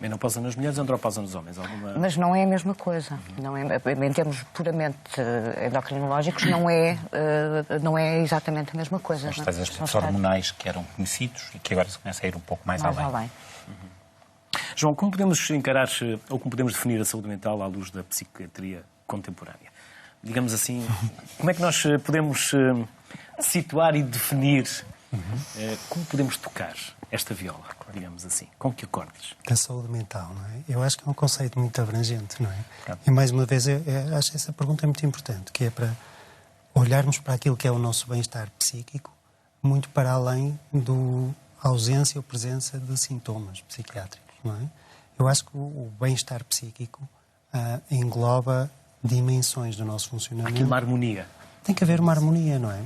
Menopausa nas mulheres, andropausa nos homens? Mas não é a mesma coisa. Não é, em termos puramente endocrinológicos, não é exatamente a mesma coisa. São os aspectos hormonais que eram conhecidos e que agora se começa a ir um pouco mais além. João, como podemos encarar ou como podemos definir a saúde mental à luz da psiquiatria contemporânea? Digamos assim, como é que nós podemos situar e definir, como podemos tocar esta viola, digamos assim? Com que acordes? Da saúde mental, não é? Eu acho que é um conceito muito abrangente, não é? E mais uma vez, eu acho essa pergunta muito importante, que é para olharmos para aquilo que é o nosso bem-estar psíquico, muito para além da ausência ou presença de sintomas psiquiátricos, não é? Eu acho que o bem-estar psíquico engloba dimensões do nosso funcionamento. Há aqui uma harmonia. Tem que haver uma harmonia, não é?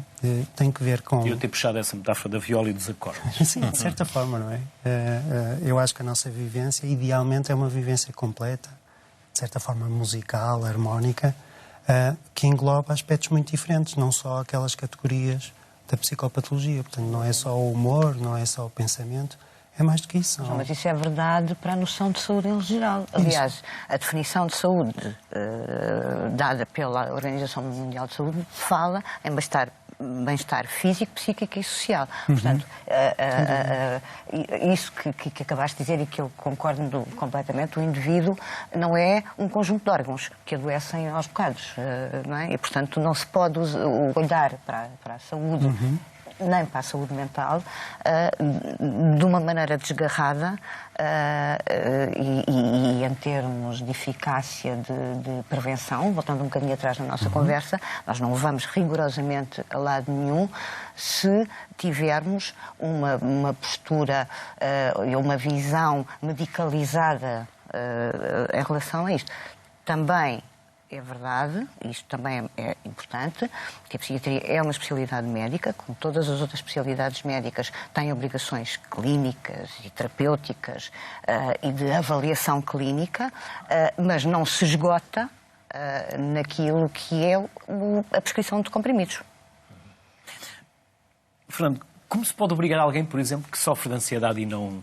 Tem que ver com... Eu ter puxado essa metáfora da viola e dos acordes. Sim, de certa forma, não é? Eu acho que a nossa vivência, idealmente, é uma vivência completa, de certa forma musical, harmónica, que engloba aspectos muito diferentes, não só aquelas categorias da psicopatologia. Portanto, não é só o humor, não é só o pensamento, é mais do que isso. Não, mas isso é verdade para a noção de saúde em geral. Aliás, a definição de saúde dada pela Organização Mundial de Saúde fala em bem-estar físico, psíquico e social. Portanto, isso que acabaste de dizer e que eu concordo completamente, o indivíduo não é um conjunto de órgãos que adoecem aos bocados, não é? E, portanto, não se pode olhar para a saúde nem para a saúde mental de uma maneira desgarrada e em termos de eficácia de prevenção, voltando um bocadinho atrás na nossa conversa, nós não vamos rigorosamente a lado nenhum se tivermos uma postura e uma visão medicalizada em relação a isto. Também é verdade, isto também é importante, que a psiquiatria é uma especialidade médica, como todas as outras especialidades médicas, tem obrigações clínicas e terapêuticas e de avaliação clínica, mas não se esgota naquilo que é a prescrição de comprimidos. Fernando, como se pode obrigar alguém, por exemplo, que sofre de ansiedade e não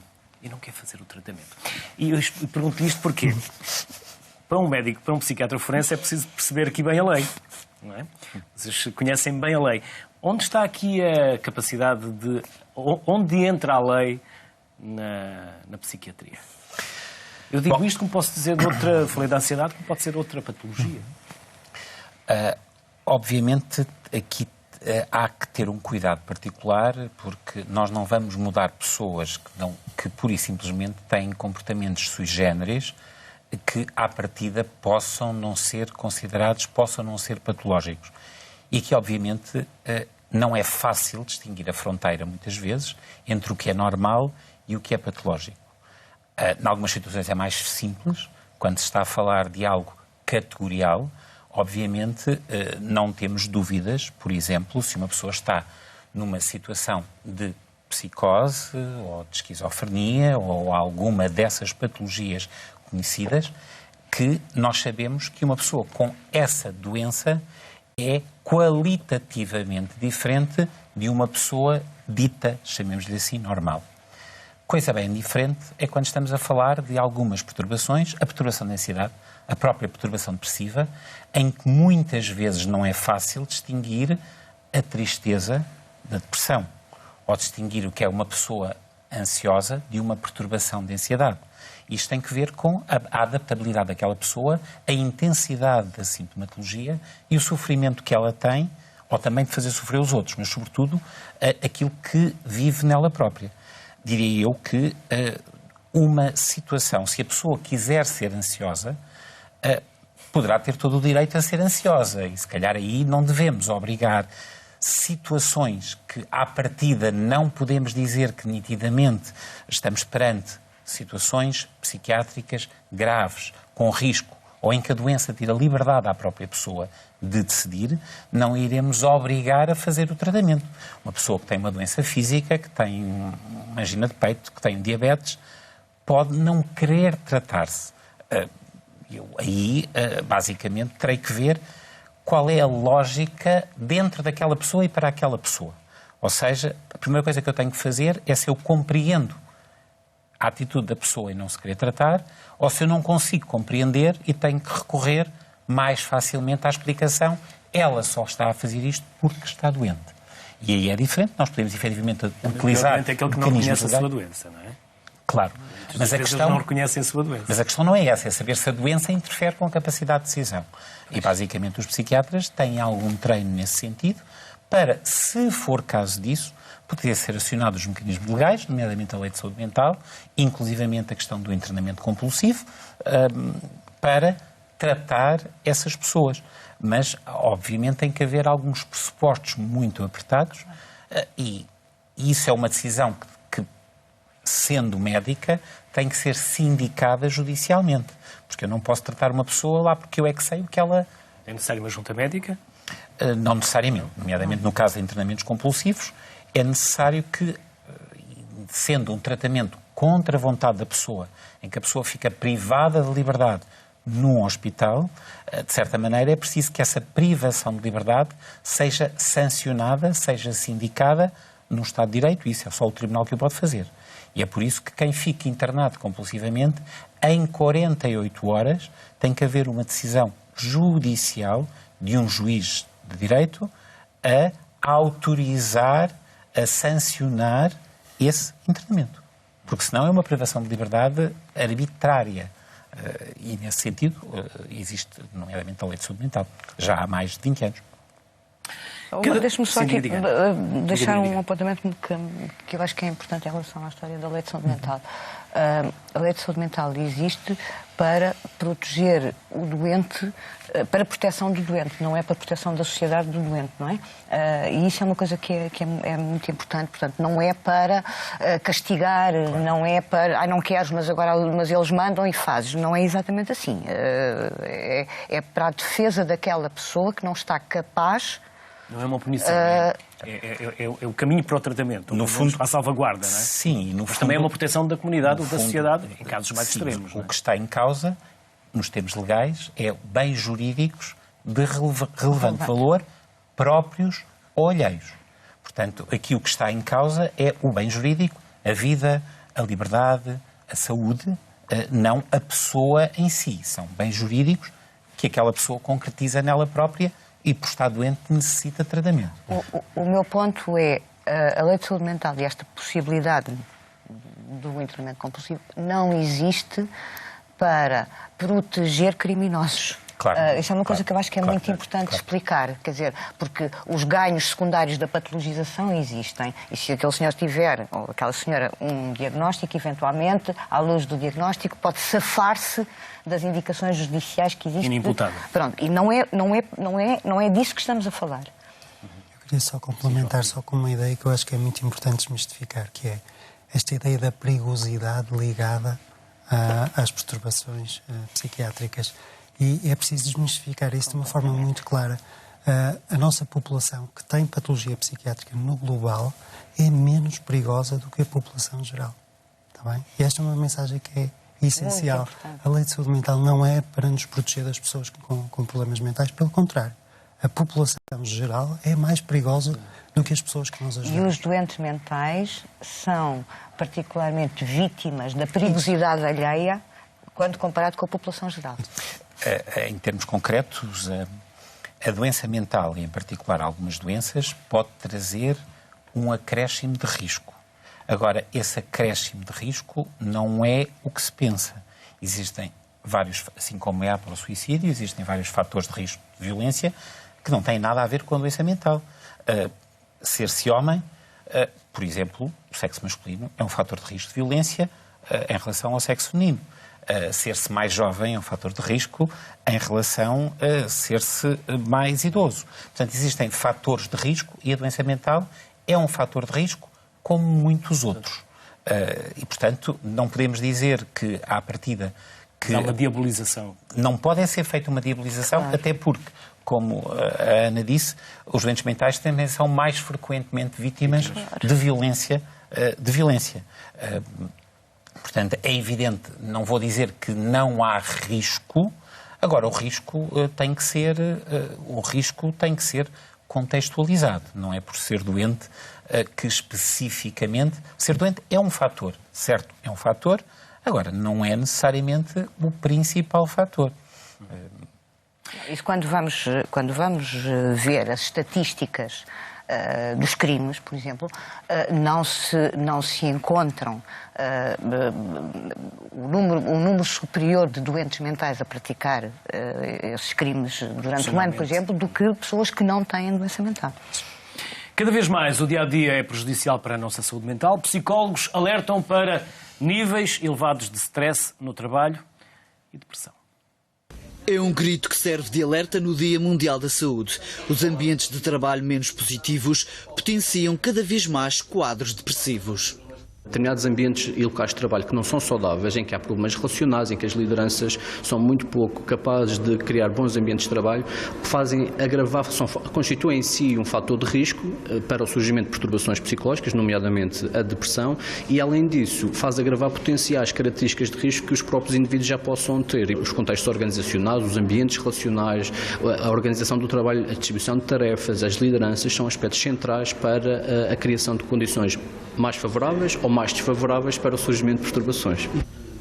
quer fazer o tratamento? E eu pergunto isto porquê? Para um médico, para um psiquiatra forense, é preciso perceber aqui bem a lei. Não é? Vocês conhecem bem a lei. Onde está aqui a capacidade de... Onde entra a lei na psiquiatria? Eu digo isto como posso dizer de outra... Falei da ansiedade, como pode ser outra patologia. Obviamente, aqui há que ter um cuidado particular, porque nós não vamos mudar pessoas que pura e simplesmente têm comportamentos sui generis, que, à partida, possam não ser considerados, possam não ser patológicos. E que, obviamente, não é fácil distinguir a fronteira, muitas vezes, entre o que é normal e o que é patológico. Em algumas situações é mais simples, quando se está a falar de algo categorial, obviamente não temos dúvidas, por exemplo, se uma pessoa está numa situação de psicose ou de esquizofrenia ou alguma dessas patologias conhecidas, que nós sabemos que uma pessoa com essa doença é qualitativamente diferente de uma pessoa dita, chamemos-lhe assim, normal. Coisa bem diferente é quando estamos a falar de algumas perturbações, a perturbação da ansiedade, a própria perturbação depressiva, em que muitas vezes não é fácil distinguir a tristeza da depressão, ou distinguir o que é uma pessoa ansiosa de uma perturbação de ansiedade. Isto tem que ver com a adaptabilidade daquela pessoa, a intensidade da sintomatologia e o sofrimento que ela tem, ou também de fazer sofrer os outros, mas sobretudo aquilo que vive nela própria. Diria eu que uma situação, se a pessoa quiser ser ansiosa, poderá ter todo o direito a ser ansiosa e se calhar aí não devemos obrigar situações que à partida não podemos dizer que nitidamente estamos perante situações psiquiátricas graves, com risco, ou em que a doença tira liberdade à própria pessoa de decidir, não iremos obrigar a fazer o tratamento. Uma pessoa que tem uma doença física, que tem uma angina de peito, que tem diabetes, pode não querer tratar-se. Eu aí, basicamente, terei que ver qual é a lógica dentro daquela pessoa e para aquela pessoa. Ou seja, a primeira coisa que eu tenho que fazer é se eu compreendo a atitude da pessoa e não se querer tratar, ou se eu não consigo compreender e tenho que recorrer mais facilmente à explicação. Ela só está a fazer isto porque está doente. E aí é diferente, nós podemos efetivamente utilizar... É aquele que não reconhece a sua doença, não é? Claro. Mas a questão não reconhecem a sua doença. Mas a questão não é essa, é saber se a doença interfere com a capacidade de decisão. E basicamente os psiquiatras têm algum treino nesse sentido para, se for caso disso, poder ser acionados os mecanismos legais, nomeadamente a lei de saúde mental, inclusivamente a questão do internamento compulsivo, para tratar essas pessoas. Mas, obviamente, tem que haver alguns pressupostos muito apertados e isso é uma decisão que, sendo médica, tem que ser sindicada judicialmente. Porque eu não posso tratar uma pessoa lá porque eu é que sei o que ela... É necessário uma junta médica? Não necessariamente. Nomeadamente no caso de internamentos compulsivos, é necessário que, sendo um tratamento contra a vontade da pessoa, em que a pessoa fica privada de liberdade num hospital, de certa maneira é preciso que essa privação de liberdade seja sancionada, seja sindicada no Estado de Direito. Isso é só o Tribunal que o pode fazer. E é por isso que quem fica internado compulsivamente, em 48 horas, tem que haver uma decisão judicial de um juiz de direito a autorizar, a sancionar esse internamento. Porque senão é uma privação de liberdade arbitrária. E nesse sentido existe, nomeadamente, a lei de saúde mental, já há mais de 20 anos. Deixe-me só aqui deixar um apontamento que eu acho que é importante em relação à história da lei de saúde mental. A lei de saúde mental existe para proteger o doente, para a proteção do doente, não é para a proteção da sociedade do doente, não é? E isso é uma coisa que é muito importante, portanto, não é para castigar, não é para, não queres, mas eles mandam e fazes, não é exatamente assim. É para a defesa daquela pessoa que não está capaz. Não é uma punição, é o caminho para o tratamento, no fundo, para a salvaguarda, não é? Sim, no mas fundo, também é uma proteção da comunidade ou da sociedade, em casos mais extremos. O que está em causa, nos termos legais, é bens jurídicos de relevante valor, próprios ou alheios. Portanto, aqui o que está em causa é o bem jurídico, a vida, a liberdade, a saúde, não a pessoa em si. São bens jurídicos que aquela pessoa concretiza nela própria e, por estar doente, necessita de tratamento. O meu ponto é, a lei de saúde mental e esta possibilidade do internamento compulsivo não existe para proteger criminosos. Claro, isso é uma coisa que eu acho que é muito importante explicar, quer dizer, porque os ganhos secundários da patologização existem, e se aquele senhor tiver, ou aquela senhora, um diagnóstico, eventualmente, à luz do diagnóstico, pode safar-se das indicações judiciais que existem. Inimputável. Pronto, e não é disso que estamos a falar. Eu queria só complementar só com uma ideia que eu acho que é muito importante desmistificar, que é esta ideia da perigosidade ligada às perturbações psiquiátricas. E é preciso desmistificar isso de uma forma muito clara. A nossa população que tem patologia psiquiátrica no global é menos perigosa do que a população geral. Está bem? E esta é uma mensagem que é essencial. A lei de saúde mental não é para nos proteger das pessoas com problemas mentais, pelo contrário. A população geral é mais perigosa do que as pessoas que nos ajudam. E os doentes mentais são particularmente vítimas da perigosidade alheia quando comparado com a população geral. Em termos concretos, a doença mental, e em particular algumas doenças, pode trazer um acréscimo de risco. Agora, esse acréscimo de risco não é o que se pensa. Existem vários, assim como é para o suicídio, existem vários fatores de risco de violência que não têm nada a ver com a doença mental. Ser-se homem, por exemplo, o sexo masculino é um fator de risco de violência em relação ao sexo feminino. Ser-se mais jovem é um fator de risco em relação a ser-se mais idoso. Portanto, existem fatores de risco e a doença mental é um fator de risco como muitos outros. E, portanto, não podemos dizer que, à partida... que há uma diabolização. Não pode ser feita uma diabolização, até porque, como a Ana disse, os doentes mentais também são mais frequentemente vítimas de violência. Portanto, é evidente, não vou dizer que não há risco, agora o risco tem que ser contextualizado, não é por ser doente que especificamente... Ser doente é um fator, certo? É um fator, agora não é necessariamente o principal fator. Isso quando vamos ver as estatísticas dos crimes, por exemplo, não se encontram um número superior de doentes mentais a praticar esses crimes durante um ano, por exemplo, do que pessoas que não têm doença mental. Cada vez mais o dia-a-dia é prejudicial para a nossa saúde mental. Psicólogos alertam para níveis elevados de stress no trabalho e depressão. É um grito que serve de alerta no Dia Mundial da Saúde. Os ambientes de trabalho menos positivos potenciam cada vez mais quadros depressivos. Determinados ambientes e locais de trabalho que não são saudáveis, em que há problemas relacionais, em que as lideranças são muito pouco capazes de criar bons ambientes de trabalho, fazem agravar, constituem em si um fator de risco para o surgimento de perturbações psicológicas, nomeadamente a depressão, e além disso faz agravar potenciais características de risco que os próprios indivíduos já possam ter. Os contextos organizacionais, os ambientes relacionais, a organização do trabalho, a distribuição de tarefas, as lideranças são aspectos centrais para a criação de condições mais favoráveis ou mais desfavoráveis para o surgimento de perturbações.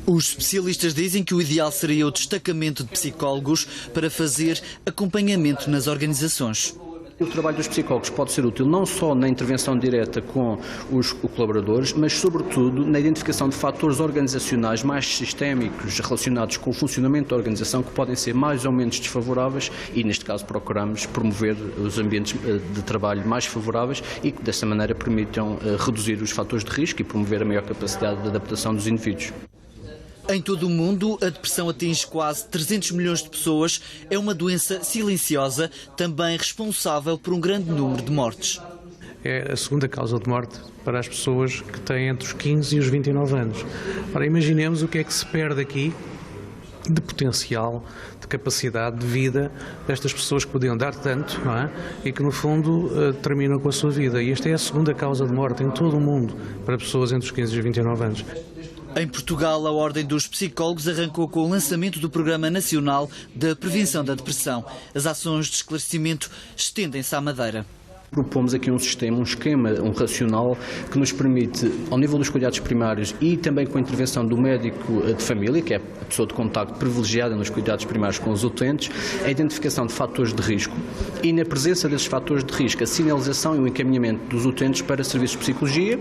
Os especialistas dizem que o ideal seria o destacamento de psicólogos para fazer acompanhamento nas organizações. O trabalho dos psicólogos pode ser útil não só na intervenção direta com os colaboradores, mas sobretudo na identificação de fatores organizacionais mais sistémicos relacionados com o funcionamento da organização que podem ser mais ou menos desfavoráveis e, neste caso, procuramos promover os ambientes de trabalho mais favoráveis e que, dessa maneira, permitam reduzir os fatores de risco e promover a maior capacidade de adaptação dos indivíduos. Em todo o mundo, a depressão atinge quase 300 milhões de pessoas. É uma doença silenciosa, também responsável por um grande número de mortes. É a segunda causa de morte para as pessoas que têm entre os 15 e os 29 anos. Ora, imaginemos o que é que se perde aqui de potencial, de capacidade de vida destas pessoas que podiam dar tanto, não é? E que, no fundo, terminam com a sua vida. E esta é a segunda causa de morte em todo o mundo para pessoas entre os 15 e os 29 anos. Em Portugal, a Ordem dos Psicólogos arrancou com o lançamento do Programa Nacional de Prevenção da Depressão. As ações de esclarecimento estendem-se à Madeira. Propomos aqui um sistema, um esquema, um racional que nos permite, ao nível dos cuidados primários e também com a intervenção do médico de família, que é a pessoa de contacto privilegiada nos cuidados primários com os utentes, a identificação de fatores de risco e, na presença desses fatores de risco, a sinalização e o encaminhamento dos utentes para serviços de psicologia,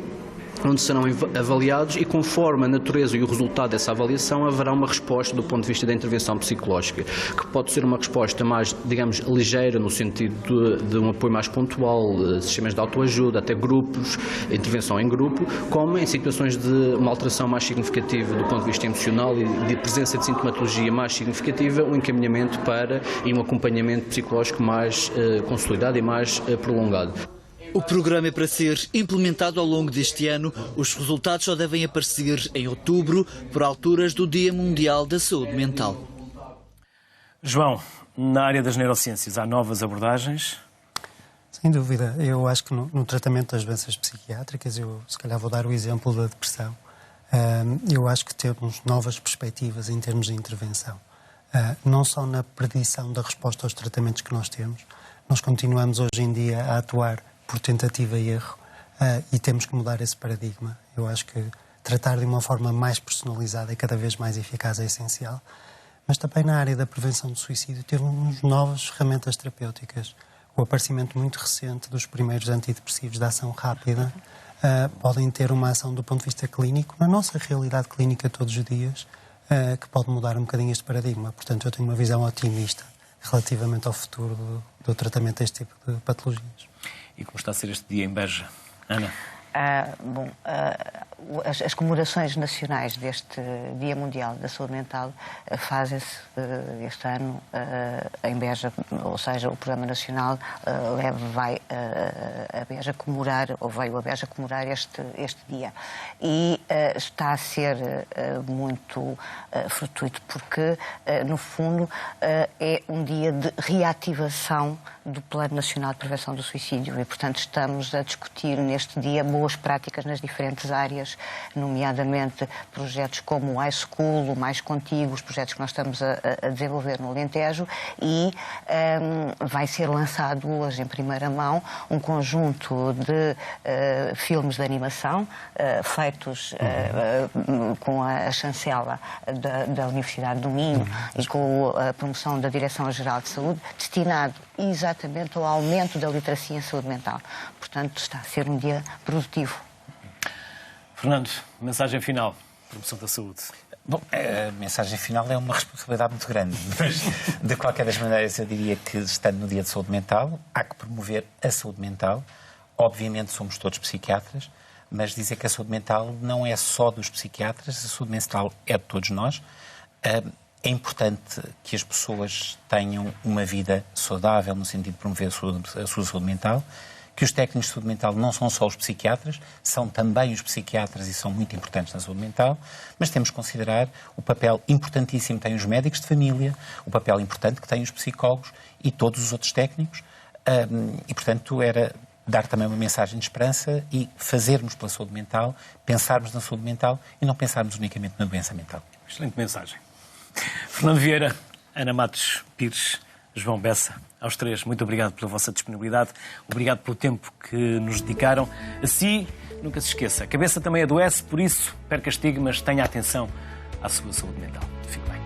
onde serão avaliados e, conforme a natureza e o resultado dessa avaliação, haverá uma resposta do ponto de vista da intervenção psicológica, que pode ser uma resposta mais, digamos, ligeira, no sentido de um apoio mais pontual, sistemas de autoajuda, até grupos, intervenção em grupo, como em situações de uma alteração mais significativa do ponto de vista emocional e de presença de sintomatologia mais significativa, um encaminhamento para e um acompanhamento psicológico mais consolidado e mais prolongado. O programa é para ser implementado ao longo deste ano. Os resultados só devem aparecer em outubro, por alturas do Dia Mundial da Saúde Mental. João, na área das neurociências há novas abordagens? Sem dúvida. Eu acho que no tratamento das doenças psiquiátricas, eu se calhar vou dar o exemplo da depressão, eu acho que temos novas perspectivas em termos de intervenção. Não só na predição da resposta aos tratamentos que nós temos, nós continuamos hoje em dia a atuar por tentativa e erro, e temos que mudar esse paradigma. Eu acho que tratar de uma forma mais personalizada e cada vez mais eficaz é essencial, mas também na área da prevenção do suicídio temos novas ferramentas terapêuticas. O aparecimento muito recente dos primeiros antidepressivos de ação rápida podem ter uma ação do ponto de vista clínico, na nossa realidade clínica todos os dias, que pode mudar um bocadinho este paradigma. Portanto, eu tenho uma visão otimista relativamente ao futuro do tratamento deste tipo de patologias. E como está a ser este dia em Beja? Ana? As comemorações nacionais deste Dia Mundial da Saúde Mental fazem-se este ano em Beja, ou seja, o Programa Nacional vai a Beja comemorar, ou veio a Beja comemorar este dia. E está a ser muito fortuito porque, no fundo, é um dia de reativação do Plano Nacional de Prevenção do Suicídio e, portanto, estamos a discutir neste dia boas práticas nas diferentes áreas, nomeadamente projetos como o iSchool, o Mais Contigo, os projetos que nós estamos a desenvolver no Alentejo, e vai ser lançado hoje em primeira mão um conjunto de filmes de animação feitos com a chancela da Universidade do Minho e com a promoção da Direção-Geral de Saúde, destinado exatamente ao aumento da literacia em saúde mental. Portanto, está a ser um dia produtivo. Fernando, mensagem final, promoção da saúde. Bom, a mensagem final é uma responsabilidade muito grande, mas de qualquer das maneiras eu diria que, estando no Dia de Saúde Mental, há que promover a saúde mental. Obviamente somos todos psiquiatras, mas dizer que a saúde mental não é só dos psiquiatras, a saúde mental é de todos nós. É importante que as pessoas tenham uma vida saudável no sentido de promover a sua saúde mental, que os técnicos de saúde mental não são só os psiquiatras, são também os psiquiatras e são muito importantes na saúde mental, mas temos que considerar o papel importantíssimo que têm os médicos de família, o papel importante que têm os psicólogos e todos os outros técnicos, e, portanto, era dar também uma mensagem de esperança e fazermos pela saúde mental, pensarmos na saúde mental e não pensarmos unicamente na doença mental. Excelente mensagem. Fernando Vieira, Ana Matos Pires, João Bessa, aos três, muito obrigado pela vossa disponibilidade, obrigado pelo tempo que nos dedicaram. Assim, nunca se esqueça, a cabeça também adoece, por isso, perca estigmas, tenha atenção à sua saúde mental. Fique bem.